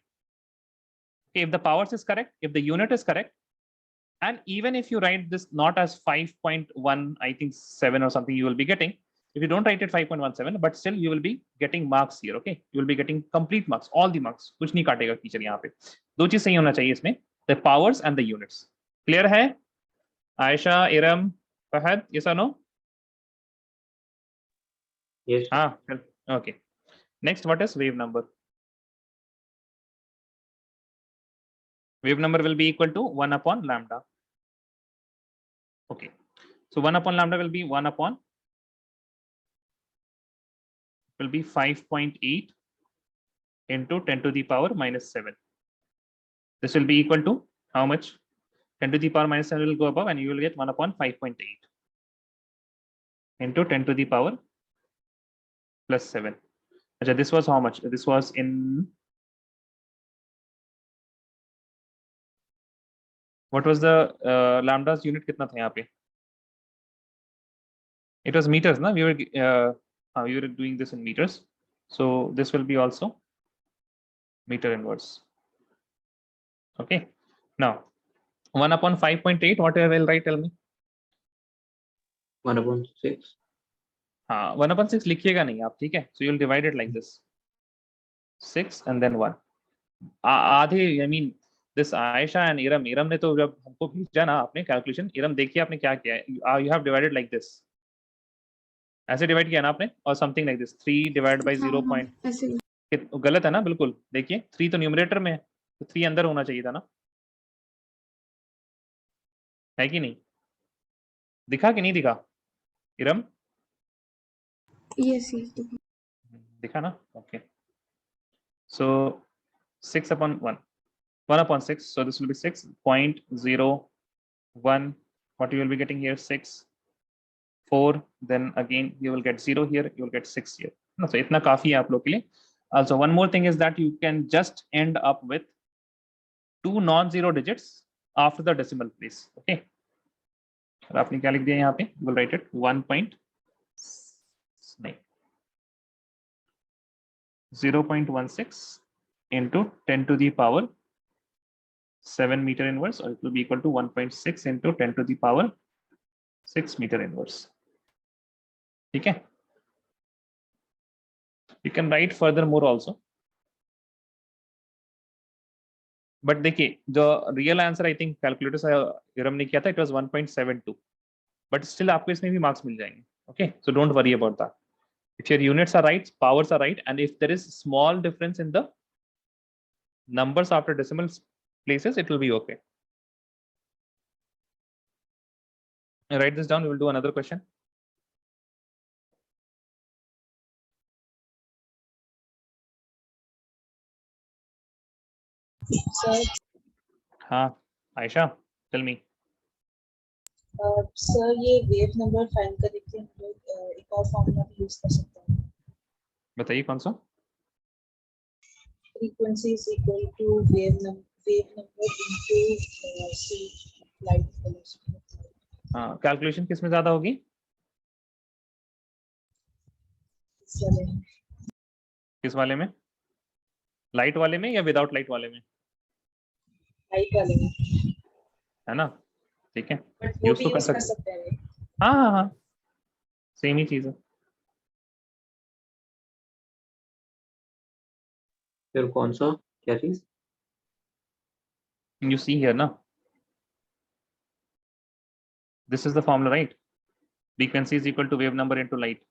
Okay, if the powers is correct, if the unit is correct, and even if you write this not as 5.1, I think 7 or something, you will be getting. If you don't write it 5.17, but still you will be getting marks here. Okay, you will be getting complete marks, all the marks. कुछ नहीं काटेगा teacher यहाँ पे. दो चीज सही होना चाहिए इसमें, the powers and the units. Clear है? Aisha, Iram, Fahad, yes or no? Yes. Ah, okay. Next, what is wave number? Wave number will be equal to 1 upon lambda. Okay. So 1 upon lambda will be 1 upon 5.8 into 10 to the power -7. This will be equal to how much? 10 to the power -7 will go above and you will get 1 upon 5.8 into 10 to the power +7. Achha, this was how much? This was in, what was the lambda's unit? कितना था यहाँ पे? It was meters, na? We were doing this in meters. So this will be also meter inverse. Okay. Now 1 upon 5.8, what I will write? Tell me. 1/6. हाँ, 1/6 लिखिएगा नहीं आप, ठीक है? So you'll divide it like this. 6 and then 1. आधे, I mean this Aisha and Iram ने तो जब हमको भेजा ना आपने कैलकुलेशन, Iram देखिए आपने क्या किया है. You have divided like this. ऐसे डिवाइड किया ना आपने, और something like this 3 divide by 0. ऐसे गलत है ना? बिल्कुल. देखिए 3 तो न्यूमरेटर में है, तो 3 अंदर होना चाहिए था ना, है कि नहीं? दिखा कि नहीं दिखा इरम? yes. दिखा ना? Okay. So 6 upon 1/6. So this will be 6.01. What you will be getting here? 6, 4. Then again you will get 0 here. You will get 6 here. No, so इतना काफी है आप लोग के लिए. Also, one more thing is that you can just end up with 2 non-zero digits after the decimal place. Okay. और आपने क्या लिख दिया यहाँ पे? We'll write it 0.16 into 10 to the power 7 meter inverse, or it will be equal to 1.6 into 10 to the power 6 meter inverse. ठीक है? You can write further more also. But देखिए जो real answer I think calculator से इरम ने किया था, it was 1.72, but still आपको इसमें भी मार्क्स मिल जाएंगे. Okay, so don't worry about that. If your units are right, powers are right, and if there is small difference in the numbers after decimal places, it will be okay. Write this down. We will do another question. Sir, हाँ, Aisha, tell me. Sir ये wave number find करने के लिए हम लोग एक और formula भी यूज कर सकते हैं. बताइए कौन सा? Frequency is equal to wave number into c light velocity. हाँ, कैलकुलेशन किस में ज्यादा होगी? किस वाले में? लाइट वाले में या विदाउट लाइट वाले में? लाइट वाले में. है ना? ठीक है, बट वो यूज भी तो कर यूज कर सकते. सकते हैं. हाँ हाँ हाँ, सेम ही चीज है. फिर कौन सा, क्या चीज? You see here now, this is the formula, right? Frequency is equal to wave number into light.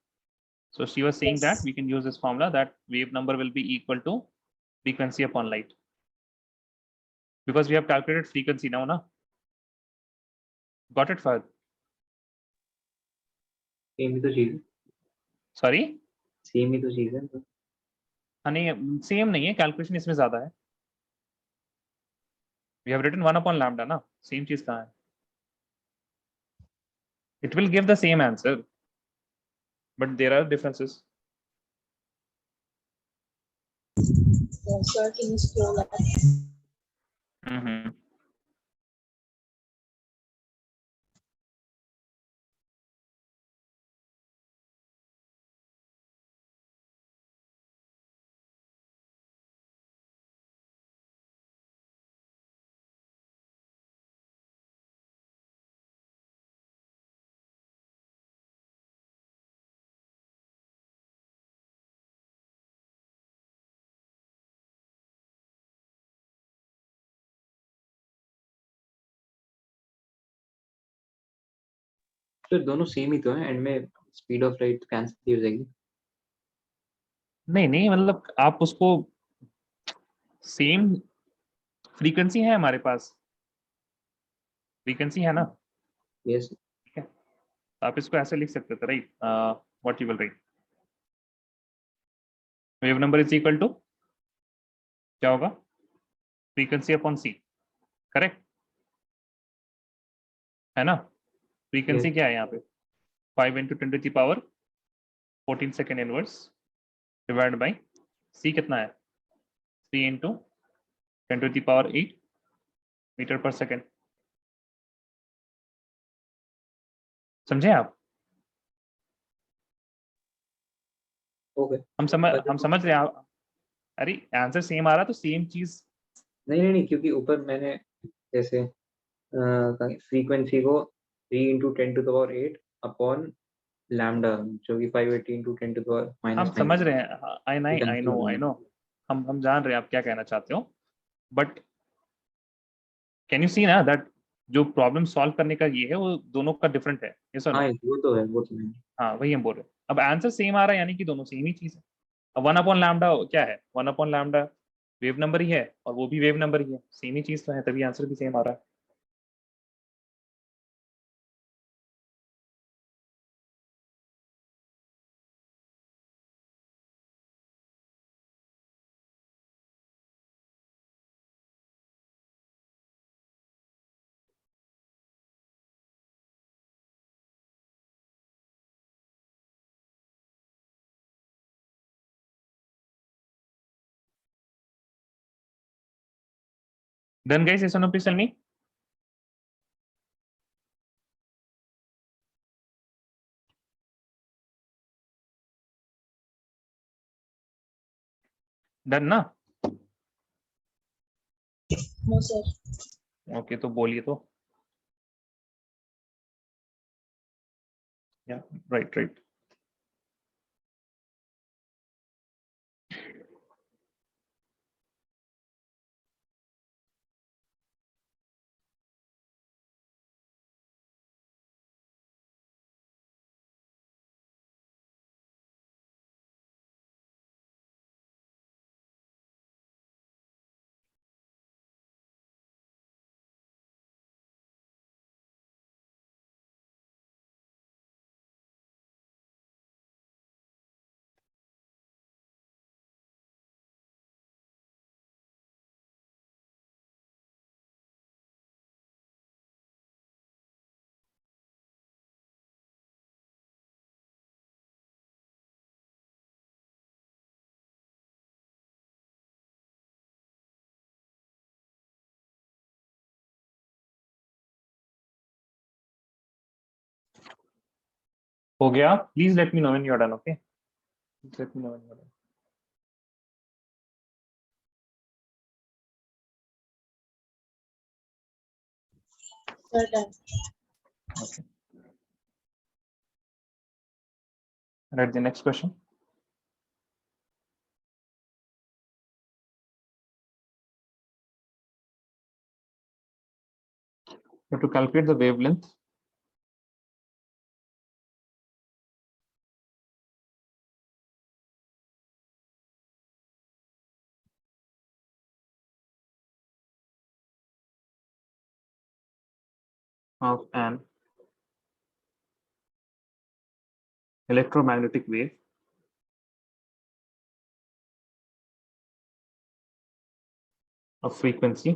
So she was saying that Yes. we can use this formula, that wave number will be equal to frequency upon light, because we have calculated frequency now, na? Got it, Fahad? Same ही तो चीज है. Sorry? Same ही तो चीज है. हाँ नहीं, सेम नहीं है, कैलकुलेशन इसमें ज्यादा है. We have written 1 upon lambda, ना? सेम चीज कहाँ है? It will give the same answer, but there are differences. Sir, can you scroll up? Mm-hmm. तो दोनों सेम ही तो है. एंड में स्पीड ऑफ लाइट कैंसिल हो जाएगी. नहीं नहीं, मतलब आप उसको, सेम फ्रीक्वेंसी है हमारे पास, फ्रीक्वेंसी है ना? यस. ठीक है, आप इसको ऐसे लिख सकते थे, right? What you will write, wave number is equal to क्या होगा? फ्रीक्वेंसी अपॉन सी, करेक्ट है ना? Frequency Yes. क्या है यहाँ पे? 5 into 10 to the power 14 second inverse divide by c कितना है? 3 into 10 to the power 8 metre पर सेकेंड. समझे आप? ओके. हम समझ रहे हैं आप? अरे आंसर सेम आ रहा तो सेम चीज. नहीं नहीं नहीं, क्योंकि ऊपर मैंने जैसे फ्रीक्वेंसी को 3 into 10 to the power 8 upon lambda, जो कि 580 इंटू 10 टू द पावर हम माइनस समझ 9. रहे हैं, आई नो, हम जान रहे हैं आप क्या कहना चाहते हो, बट कैन यू सी ना दैट जो प्रॉब्लम सॉल्व करने का ये है वो दोनों का डिफरेंट है, ये सर? हाँ, वो तो है, वो तो है. हाँ, वही हम बोल रहे हैं. अब आंसर सेम आ रहा है यानी कि दोनों सेम ही चीज है. अब 1 अपॉन लैम्डा क्या है? 1 अपॉन लैम्डा वेव नंबर ही है, और वो भी वेव नंबर ही है, सेम ही चीज तो है, तभी आंसर भी सेम आ रहा है. Done guys, yes or no, please tell me. Done ना? No sir. ओके, तो बोलिए तो। या राइट राइट। हो गया? Please let me know when you're done. Okay. Please let me know when you're done. Sir done. Okay. Write the next question. You have to calculate the wavelength of an electromagnetic wave of frequency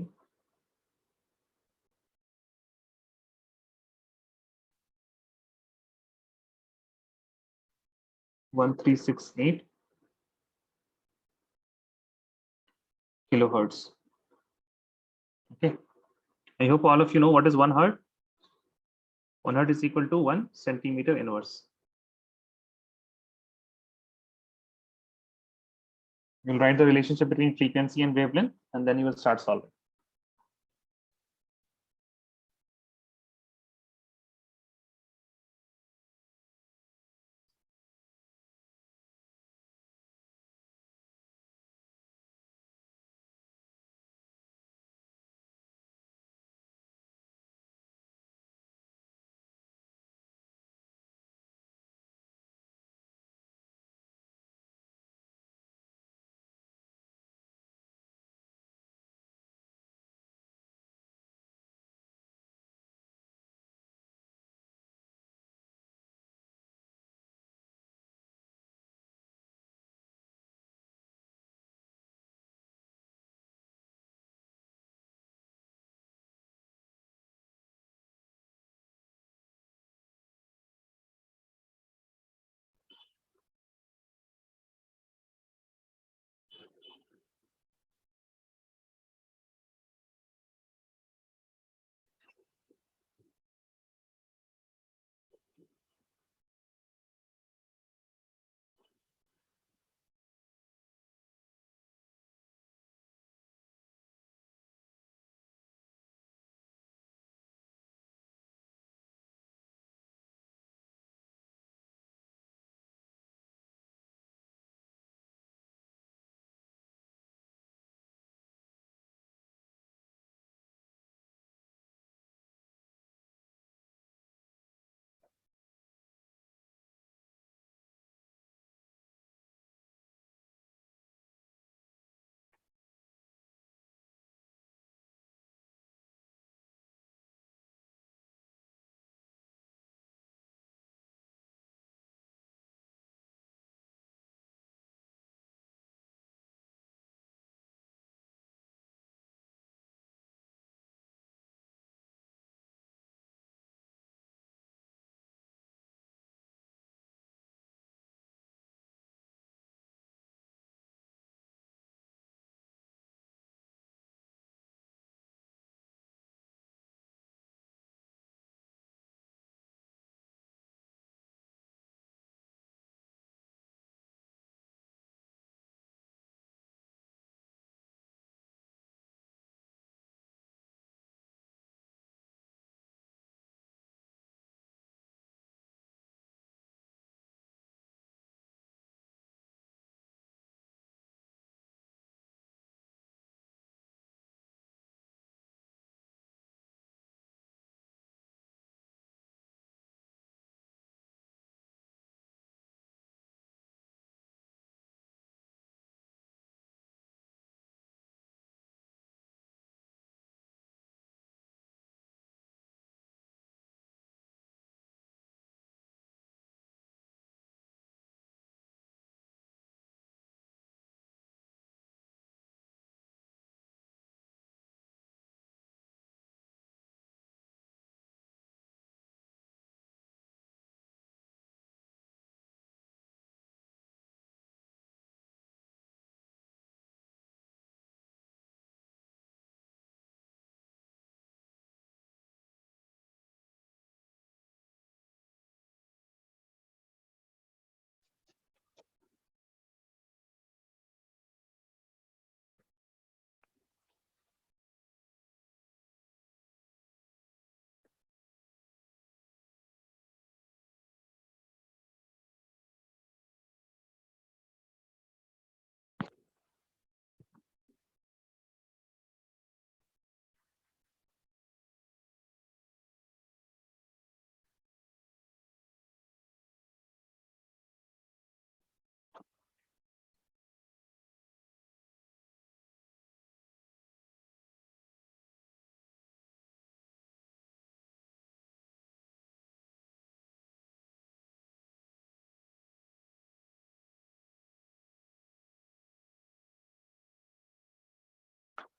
1368 kilohertz. Okay. I hope all of you know what is 1 hertz. 1 hertz is equal to 1 centimeter inverse. You'll write the relationship between frequency and wavelength, and then you will start solving.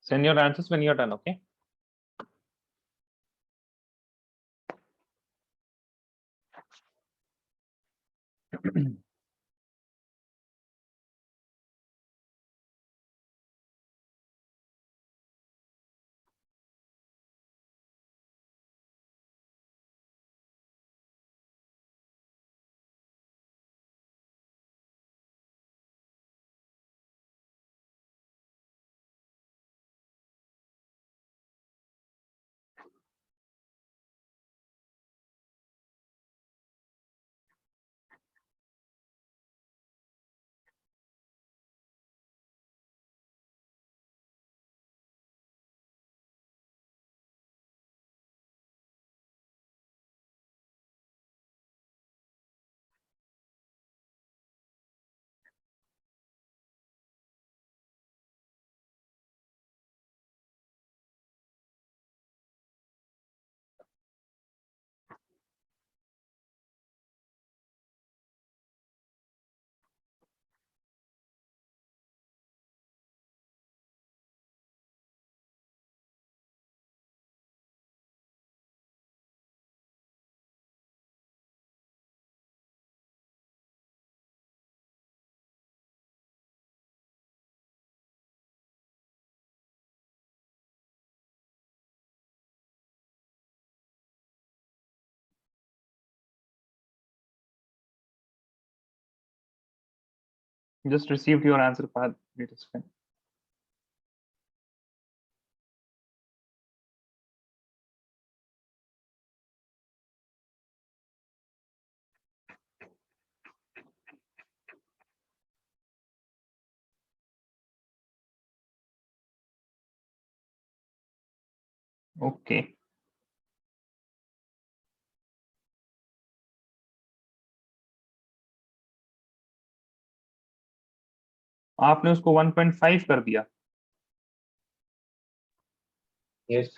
Send your answers when you're done, okay? Just received your answer, Fahad. It is fine. Okay. आपने उसको 1.5 कर दिया. Yes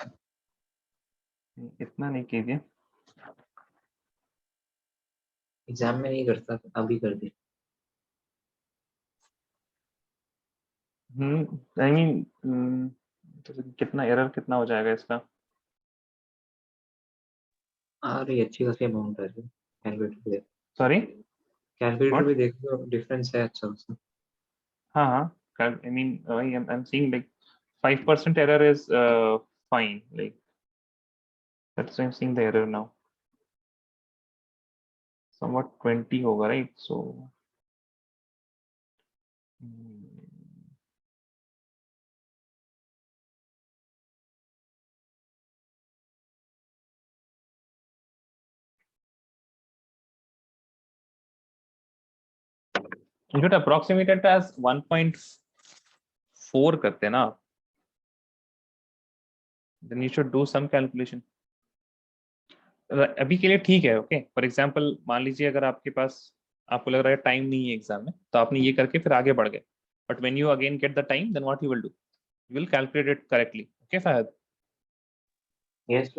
इतना नहीं कीजिए. Exam में नहीं करता, अभी कर दी. आई मीन कितना एरर कितना हो जाएगा इसका? आ रही अच्छी खासी अमाउंट आ रही है. कैलकुलेटर भी सॉरी. Calculator What? भी देख लो, डिफरेंस है अच्छा उसमें. हाँ. I mean, I'm seeing like 5% error is fine. Like that's why I'm seeing the error now. Somewhat 20 होगा, right? So you should approximate it as 1.4 करते हैं ना. Then you should do some calculation. अभी के लिए ठीक है. ओके, फॉर एग्जांपल मान लीजिए अगर आपके पास आपको लग रहा है टाइम नहीं है एग्जाम में, तो आपने ये करके फिर आगे बढ़ गए. But when you again get the time, then what you will do, you will calculate it correctly. Okay Fahad. Yes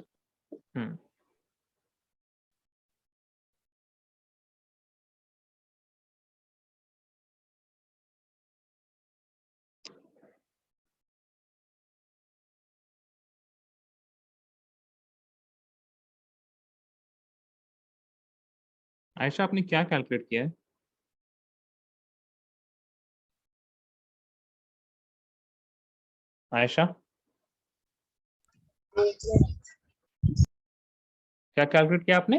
Ayesha, आपने क्या कैलकुलेट किया है? आयशा, क्या कैलकुलेट किया आपने?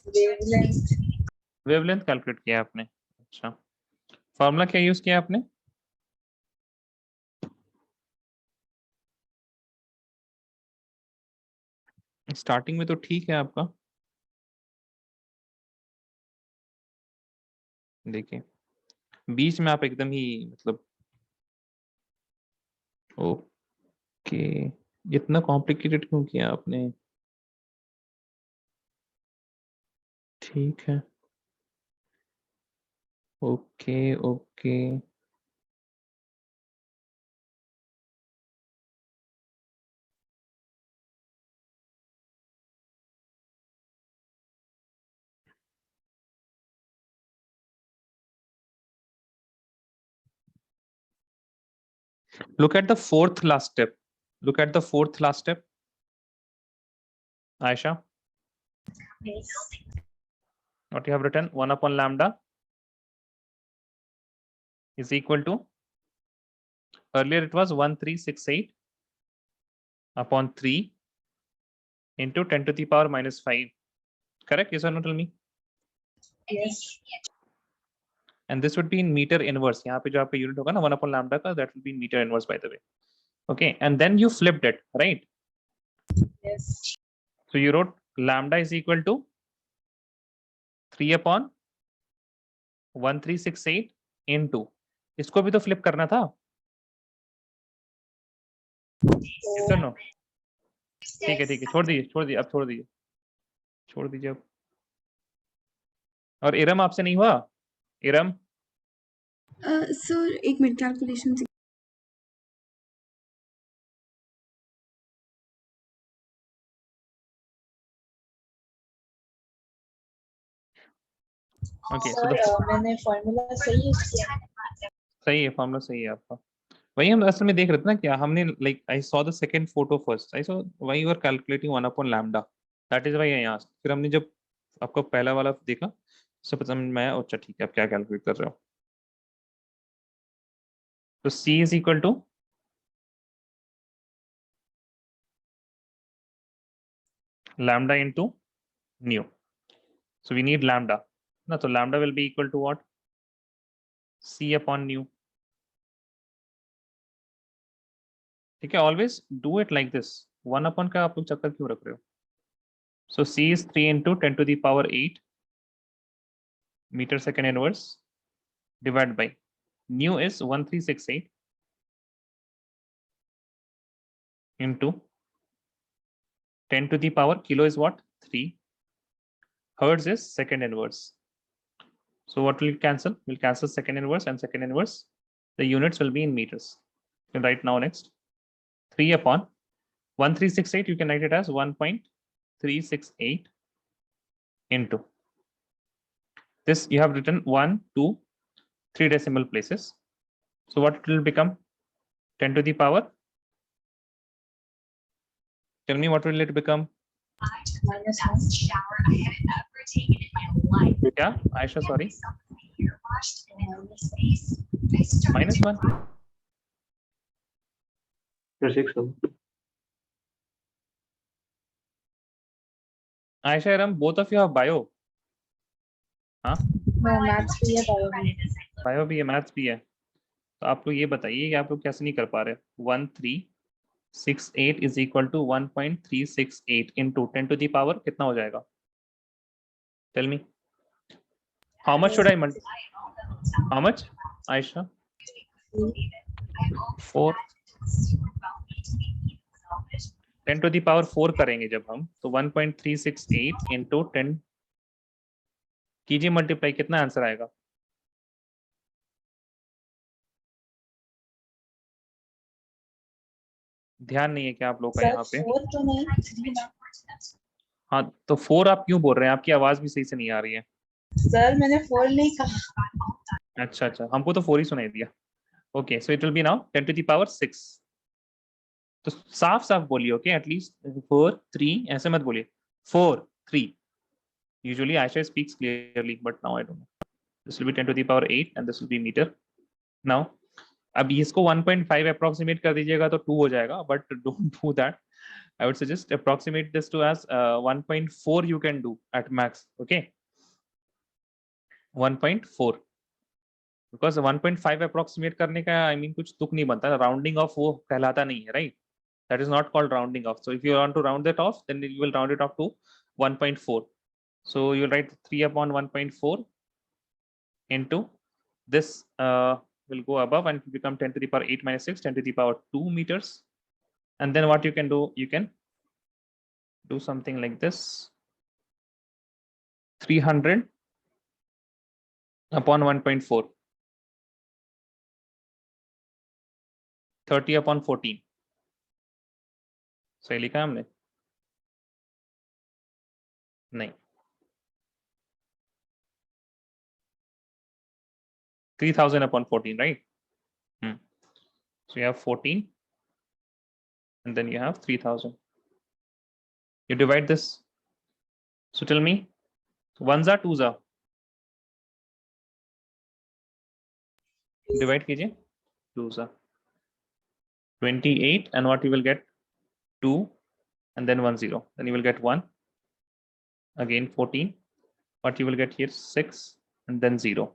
वेवलेंथ. वेवलेंथ कैलकुलेट किया आपने. अच्छा, फॉर्मूला क्या यूज किया आपने? स्टार्टिंग में तो ठीक है आपका. देखिए बीच में आप एकदम ही मतलब ओके, इतना कॉम्प्लिकेटेड क्यों किया आपने? ठीक है. Okay okay. Look at the fourth last step. Look at the fourth last step. Aisha, Yes. what you have written? 1 upon lambda is equal to, earlier it was 1368 upon 3 into 10 to the power minus 5. Correct? Yes or no? Tell me. Yes. And this would be in meter inverse. यहाँ पे जो आपका unit होगा ना 1 upon lambda का, that will be in meter inverse, by the way. Okay, and then you flipped it, right? Yes. So you wrote lambda is equal to 3 upon 1368 into, इसको भी तो flip करना था. Yes or no? ठीक है, छोड़ दीजिए, अब छोड़ दीजिए अब. और इरम आपसे नहीं हुआ? इरम, सर एक मिनट कैलकुलेशन से okay, so सर मैंने फॉर्मूला सही यूज किया. सही है, फॉर्मूला सही है आपका. वही हम असल में देख रहे थे ना, क्या हमने, like I saw the second photo first, I saw why you are calculating 1 upon lambda, that is why I asked. फिर हमने जब आपका पहला वाला देखा, सब पता मैं, अच्छा ठीक है, आप क्या कैलकुलेट कर रहे हो. तो C is equal to lambda into nu. So we need lambda. No, so lambda will be equal to what? C upon nu. ठीक है, always do it like this. 1 upon का आप लोग चक्कर क्यों रख रहे हो? So C is 3 into 10 to the power 8 meter second inverse divided by nu is 1368 into 10 to the power, kilo is what? 3. Hertz is second inverse. So what will cancel? We'll cancel second inverse and second inverse. The units will be in meters. You can write now next. 3 upon 1368, you can write it as 1.368 into. This you have written 1, 2, 3 decimal places. So what will become? 10 to the power? Tell me, what will it become? -1. Yeah, Aisha, sorry. -1. फिर 6 होगा. Aisha, Ram, both of you have bio. हाँ, maths भी है, bio भी. Bio भी है, maths भी है. तो आप लोग ये बताइए कि आप लोग कैसे नहीं कर पा रहे. 1368 is equal to 1.368 into 10 to the power कितना हो जाएगा? Tell me. How much should I how much Ayesha? 4. 10 to the पावर 4 करेंगे जब हम, तो 1.368 इंटू 10 कीजिए मल्टीप्लाई, कितना आंसर आएगा? ध्यान नहीं है क्या आप लोग का यहाँ पे? 4 तो नहीं, 3 ना. हाँ, तो 4 आप क्यों बोल रहे हैं? आपकी आवाज भी सही से नहीं आ रही है. सर मैंने 4 नहीं कहा. अच्छा, हमको तो 4 ही सुनाई दिया. Okay, so it will be now 10 to the power 6. तो साफ बोलिए, ओके, एटलीस्ट 4, 3 ऐसे मत बोलिए. 4, 3. Usually Ayesha speaks clearly, but now I don't know. This will be 10 to the power 8 and this will be meter. Now अब इसको 1.5 approximate कर दीजिएगा तो 2 हो जाएगा, but don't do that. I would suggest approximate this to as 1.4 you can do at max. Okay, 1.4, because 1.5 approximate करने का I mean कुछ तुक नहीं बनता. Rounding off वो कहलाता नहीं है, right? That is not called rounding off. So if you want to round that off, then you will round it off to 1.4. So you will write 3 upon 1.4 into this will go above and become 10 to the power 8 minus 6, 10 to the power 2 meters. And then what you can do, you can do something like this. 300 upon 1.4, 30 upon 14. सही लिखा हमने? नहीं, 3000 upon 14, right? So you have 14, and then you have 3000. You divide this. So tell me, ones are twos are. Divide कीजिए. Twos are 28, and what you will get 2, and then 1 0. Then you will get 1. Again 14. What you will get here 6, and then 0.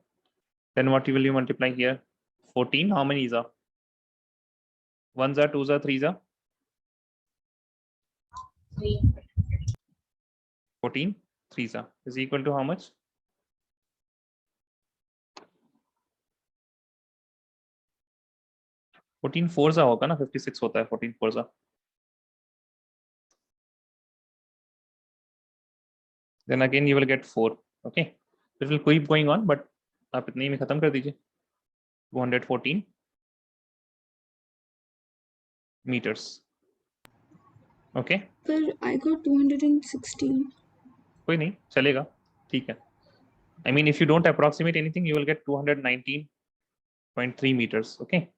Then what will you multiply here? 14. How many is are? Ones are, twos are, threes are. 3. 14 threes are is equal to how much? 14 fours होगा ना, 56 होता है 14 fours. Then again you will get 4. Okay, it will keep going on, but आप इतने ही में खत्म कर दीजिए. 214 meters. Okay, But I got 216. कोई नहीं, चलेगा, ठीक है. I mean, if you don't approximate anything, you will get 219.3 meters. Okay.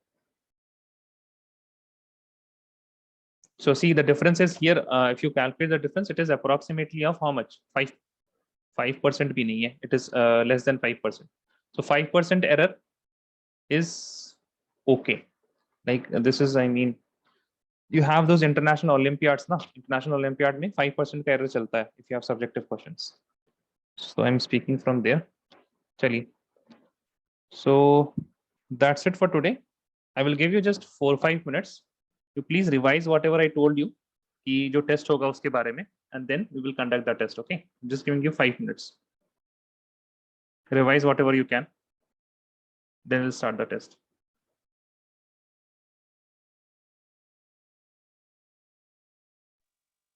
So see, the difference is here. If you calculate the difference, it is approximately of how much? 5% भी नहीं है. It is less than 5%. So 5% error is okay. Like this is, I mean, you have those international Olympiads, na? International Olympiad में 5% का error चलता है if you have subjective questions. So I'm speaking from there. चलिए. So that's it for today. I will give you just 4-5 minutes to please revise whatever I told you कि जो test होगा उसके बारे में, and then we will conduct the test. Okay, I'm just giving you 5 minutes. Revise whatever you can, then we'll start the test.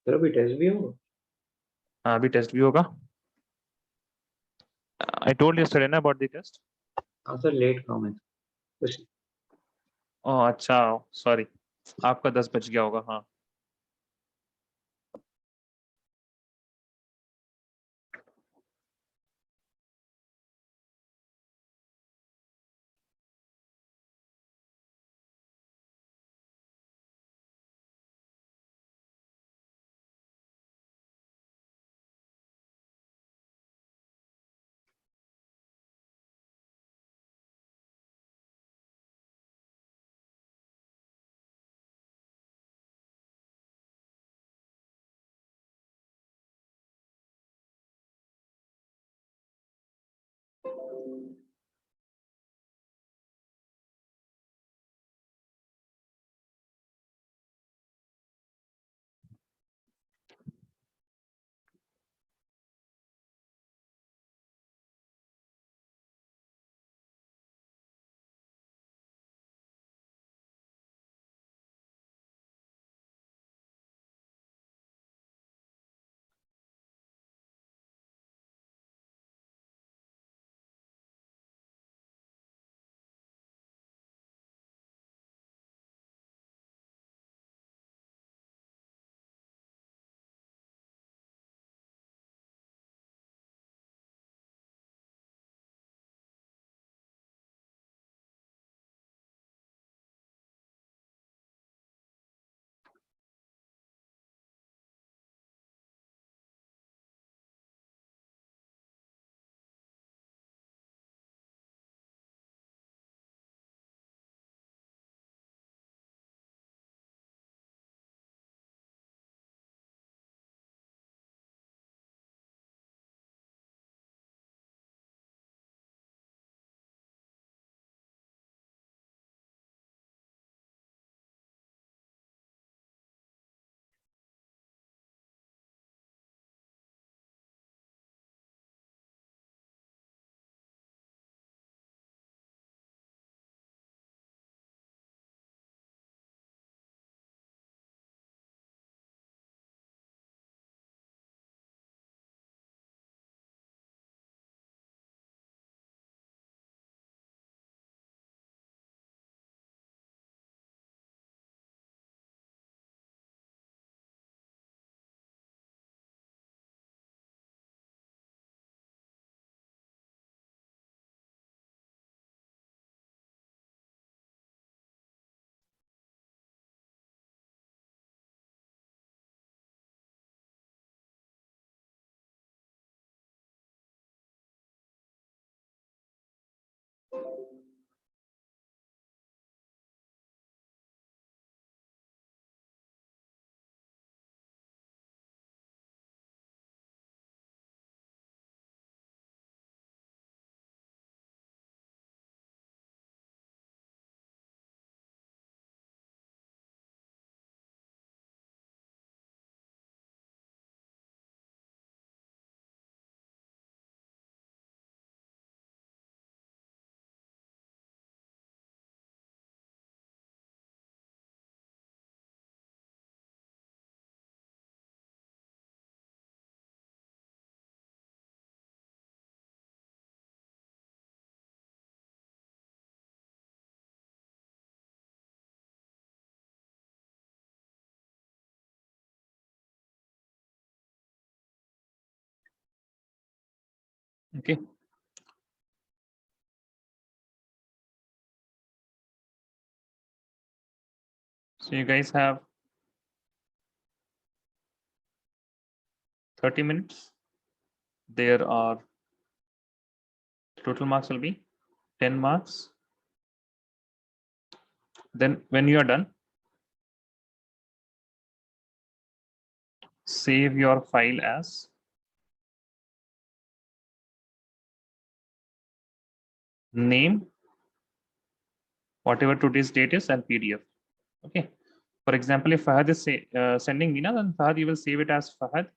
Sir अभी test भी होगा? हाँ, अभी टेस्ट भी होगा. I told yesterday ना about the test. हाँ sir, late काम है कुछ. ओह अच्छा, सॉरी, आपका 10 बज गया होगा. हाँ. Okay. So you guys have 30 minutes. There are total marks will be 10 marks. Then when you are done, save your file as name, whatever today's date is, and PDF. Okay. For example, if Fahad is sending me now, then Fahad, you will save it as Fahad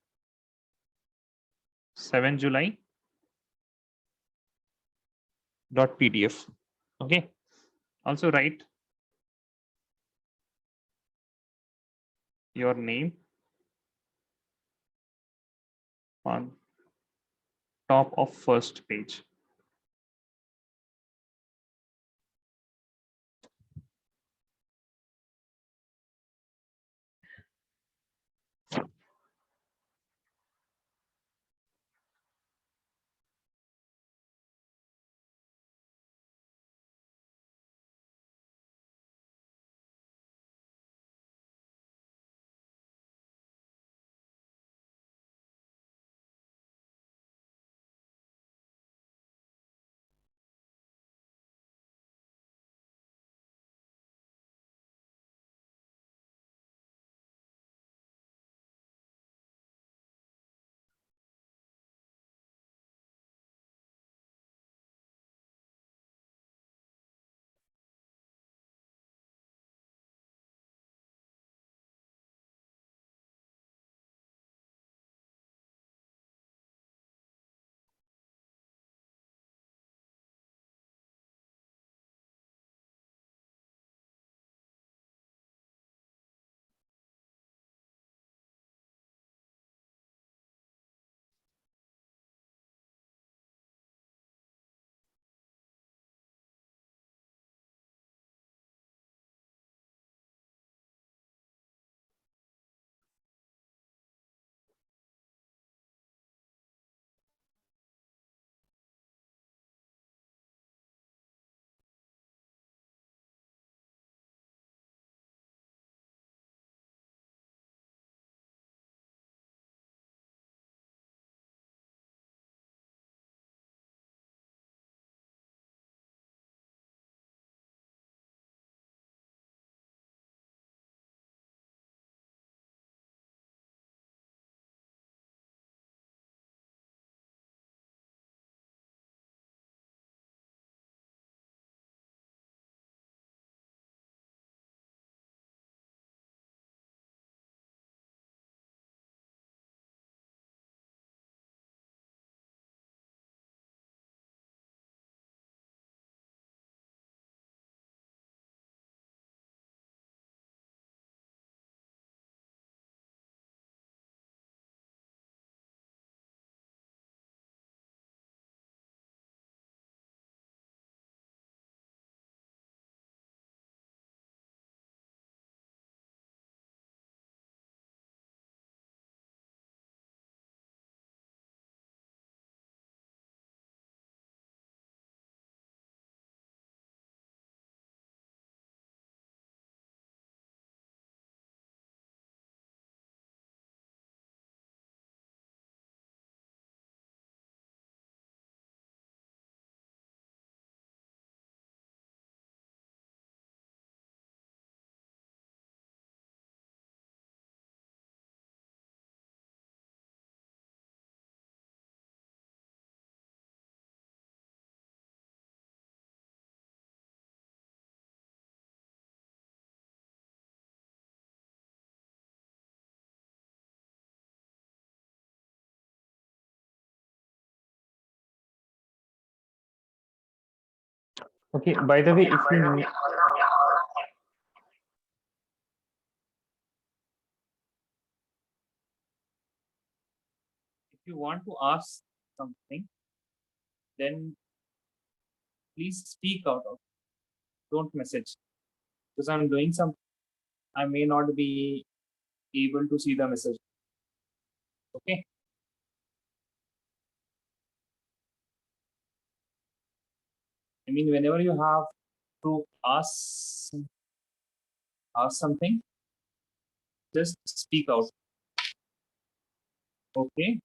7 July .pdf. Okay. Also write your name on top of first page. Okay. By the way, if you want to ask something, then please speak out of. Don't message, because I'm doing something. I may not be able to see the message. Okay. mean, whenever you have to ask something, just speak out. Okay.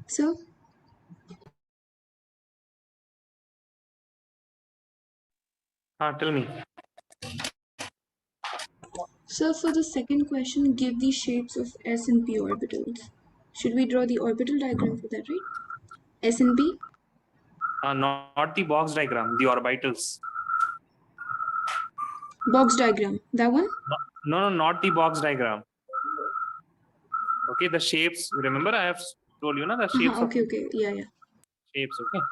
So, Tell me. so for the second question, give the shapes of S and P orbitals. Should we draw the orbital diagram for that, right? S and P? Not the box diagram, the orbitals. Box diagram. That one? No, not the box diagram. Okay, the shapes. Remember, I have told you, the shapes of Okay, okay. Yeah, yeah. shapes. Okay.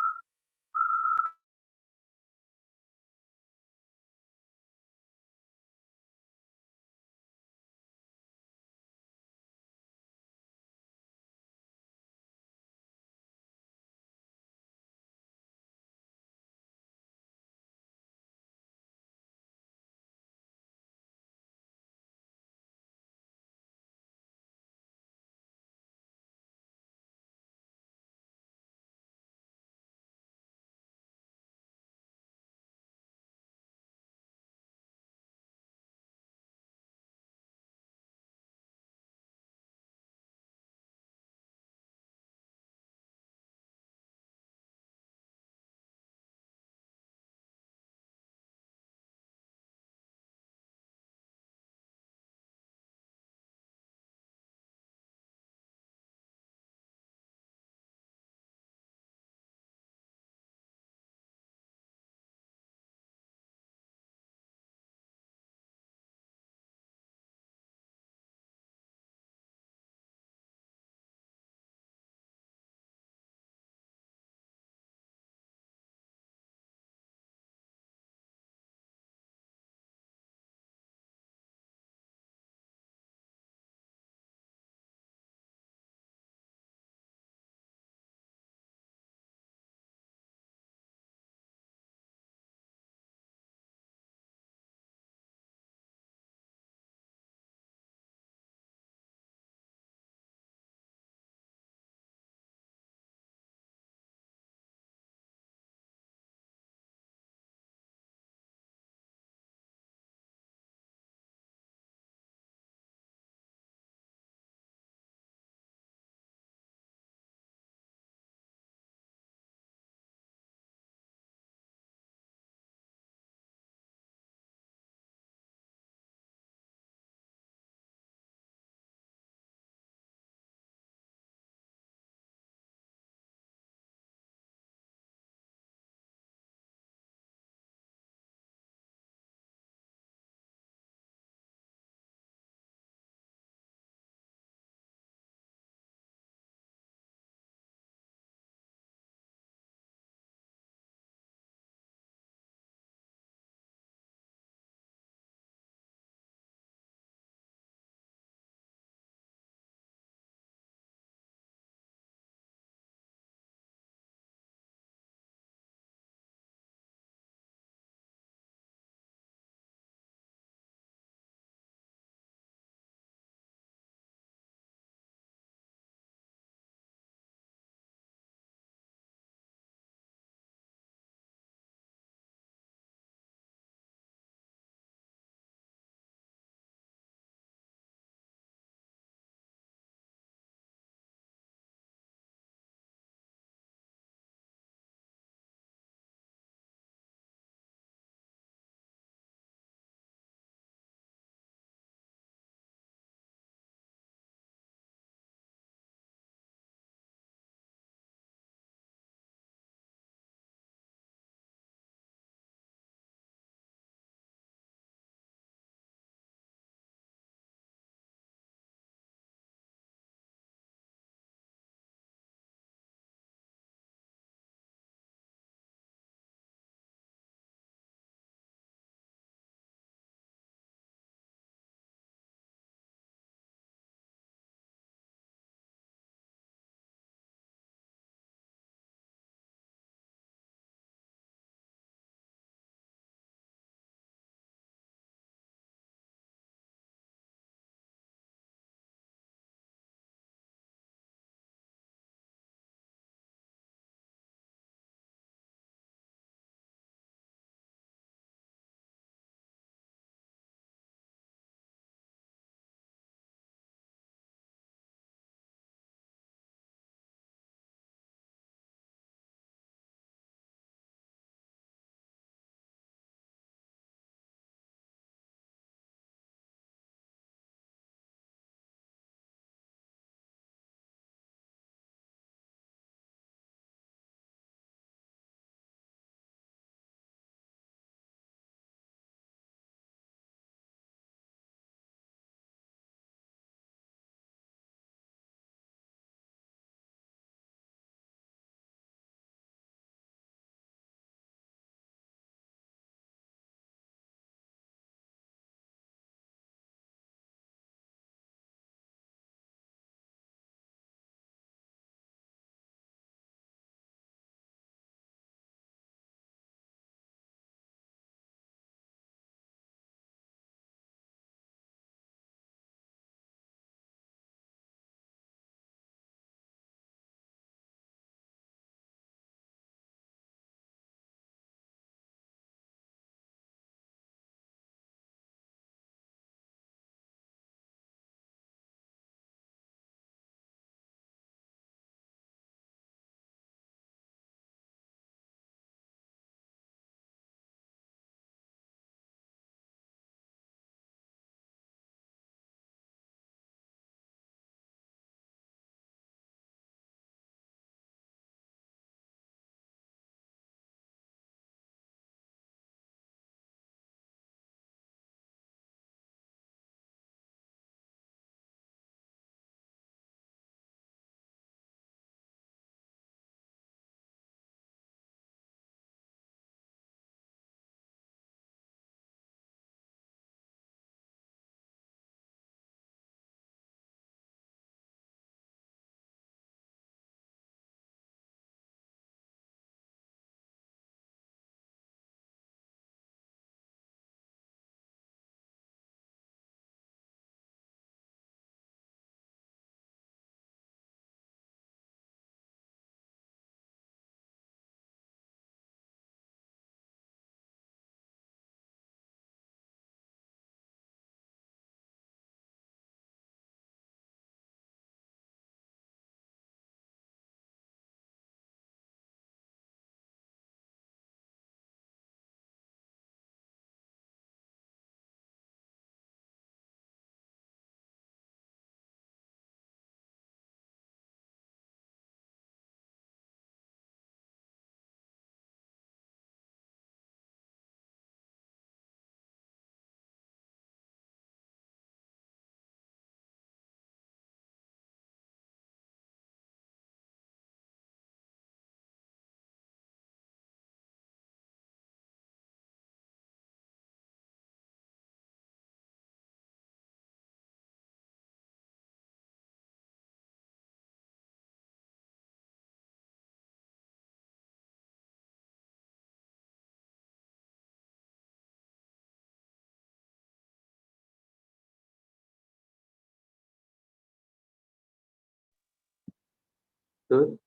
Good.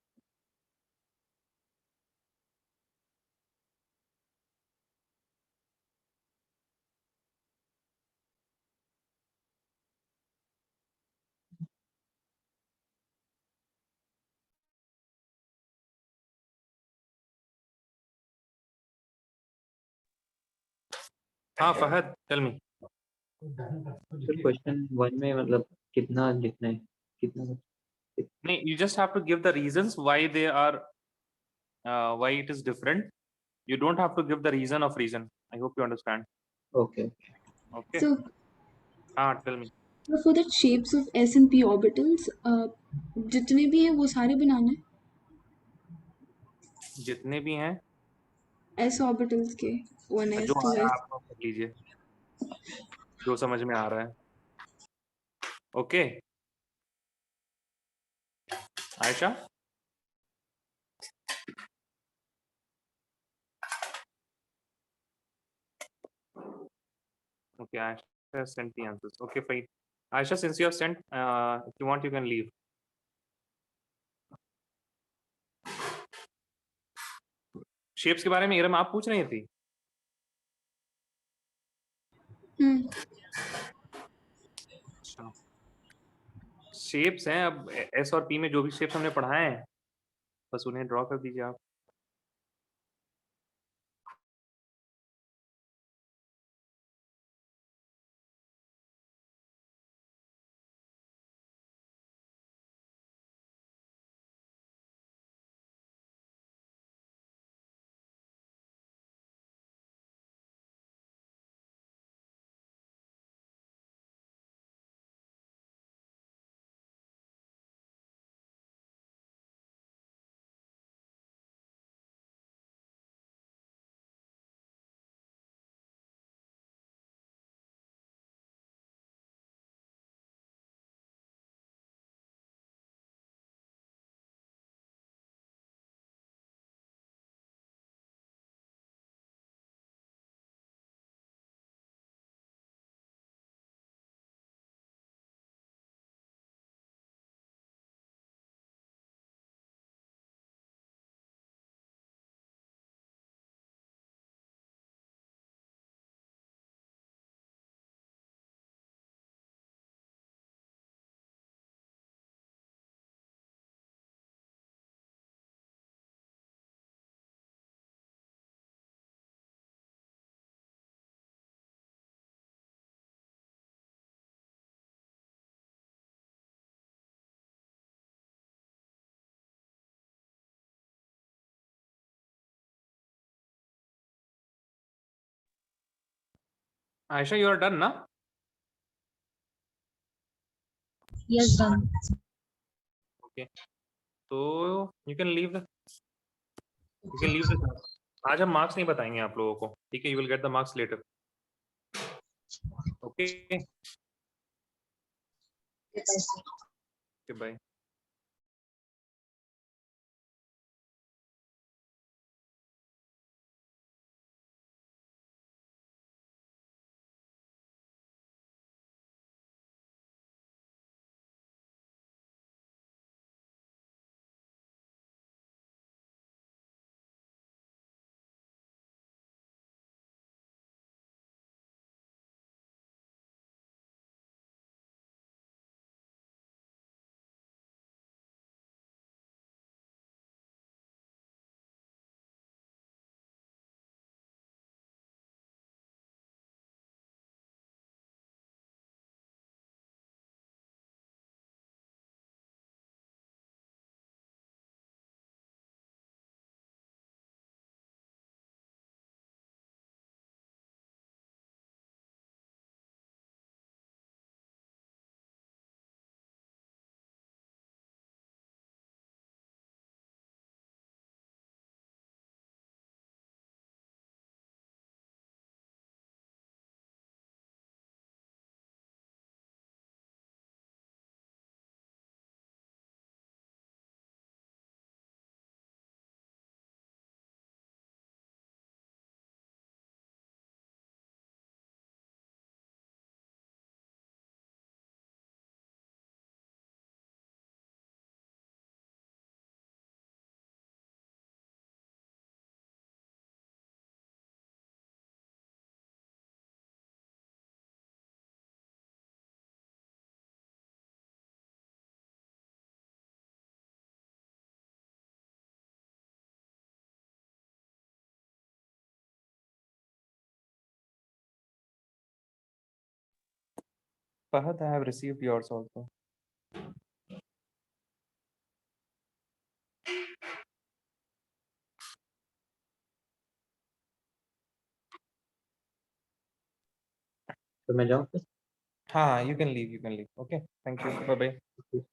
हाँ Fahad, tell me. Sir question 1 में मतलब कितना लिखना है, कितना? नहीं, you just have to give the reasons why they are why it is different. You don't have to give the reason of reason. I hope you understand. Okay. Okay. So tell me. for the shapes of S and P orbitals, जितने भी हैं वो सारे बनाने हैं जितने भी हैं S orbitals के 1s जो आ रहा 2s. है आप लोग कर लीजिए, जो समझ में आ रहा है। Okay Ayesha, okay, Aisha has sent the answers. Okay, fine. Aisha, since you have sent, if you want, you can leave. Shapes के बारे में इरम आप पूछ रही थी? अच्छा, शेप्स हैं। अब एस और पी में जो भी शेप्स हमने पढ़ाए हैं, बस उन्हें ड्रॉ कर दीजिए आप। आयशा, यू आर डन ना? Yes, done. ओके, तो you can leave the class. आज हम मार्क्स नहीं बताएंगे आप लोगों को, ठीक है? You will get the marks letter. Okay, bye. Fahad, I have received yours also. तो मैं जाऊँ फिर? हाँ, you can leave. Okay, thank you. Bye bye.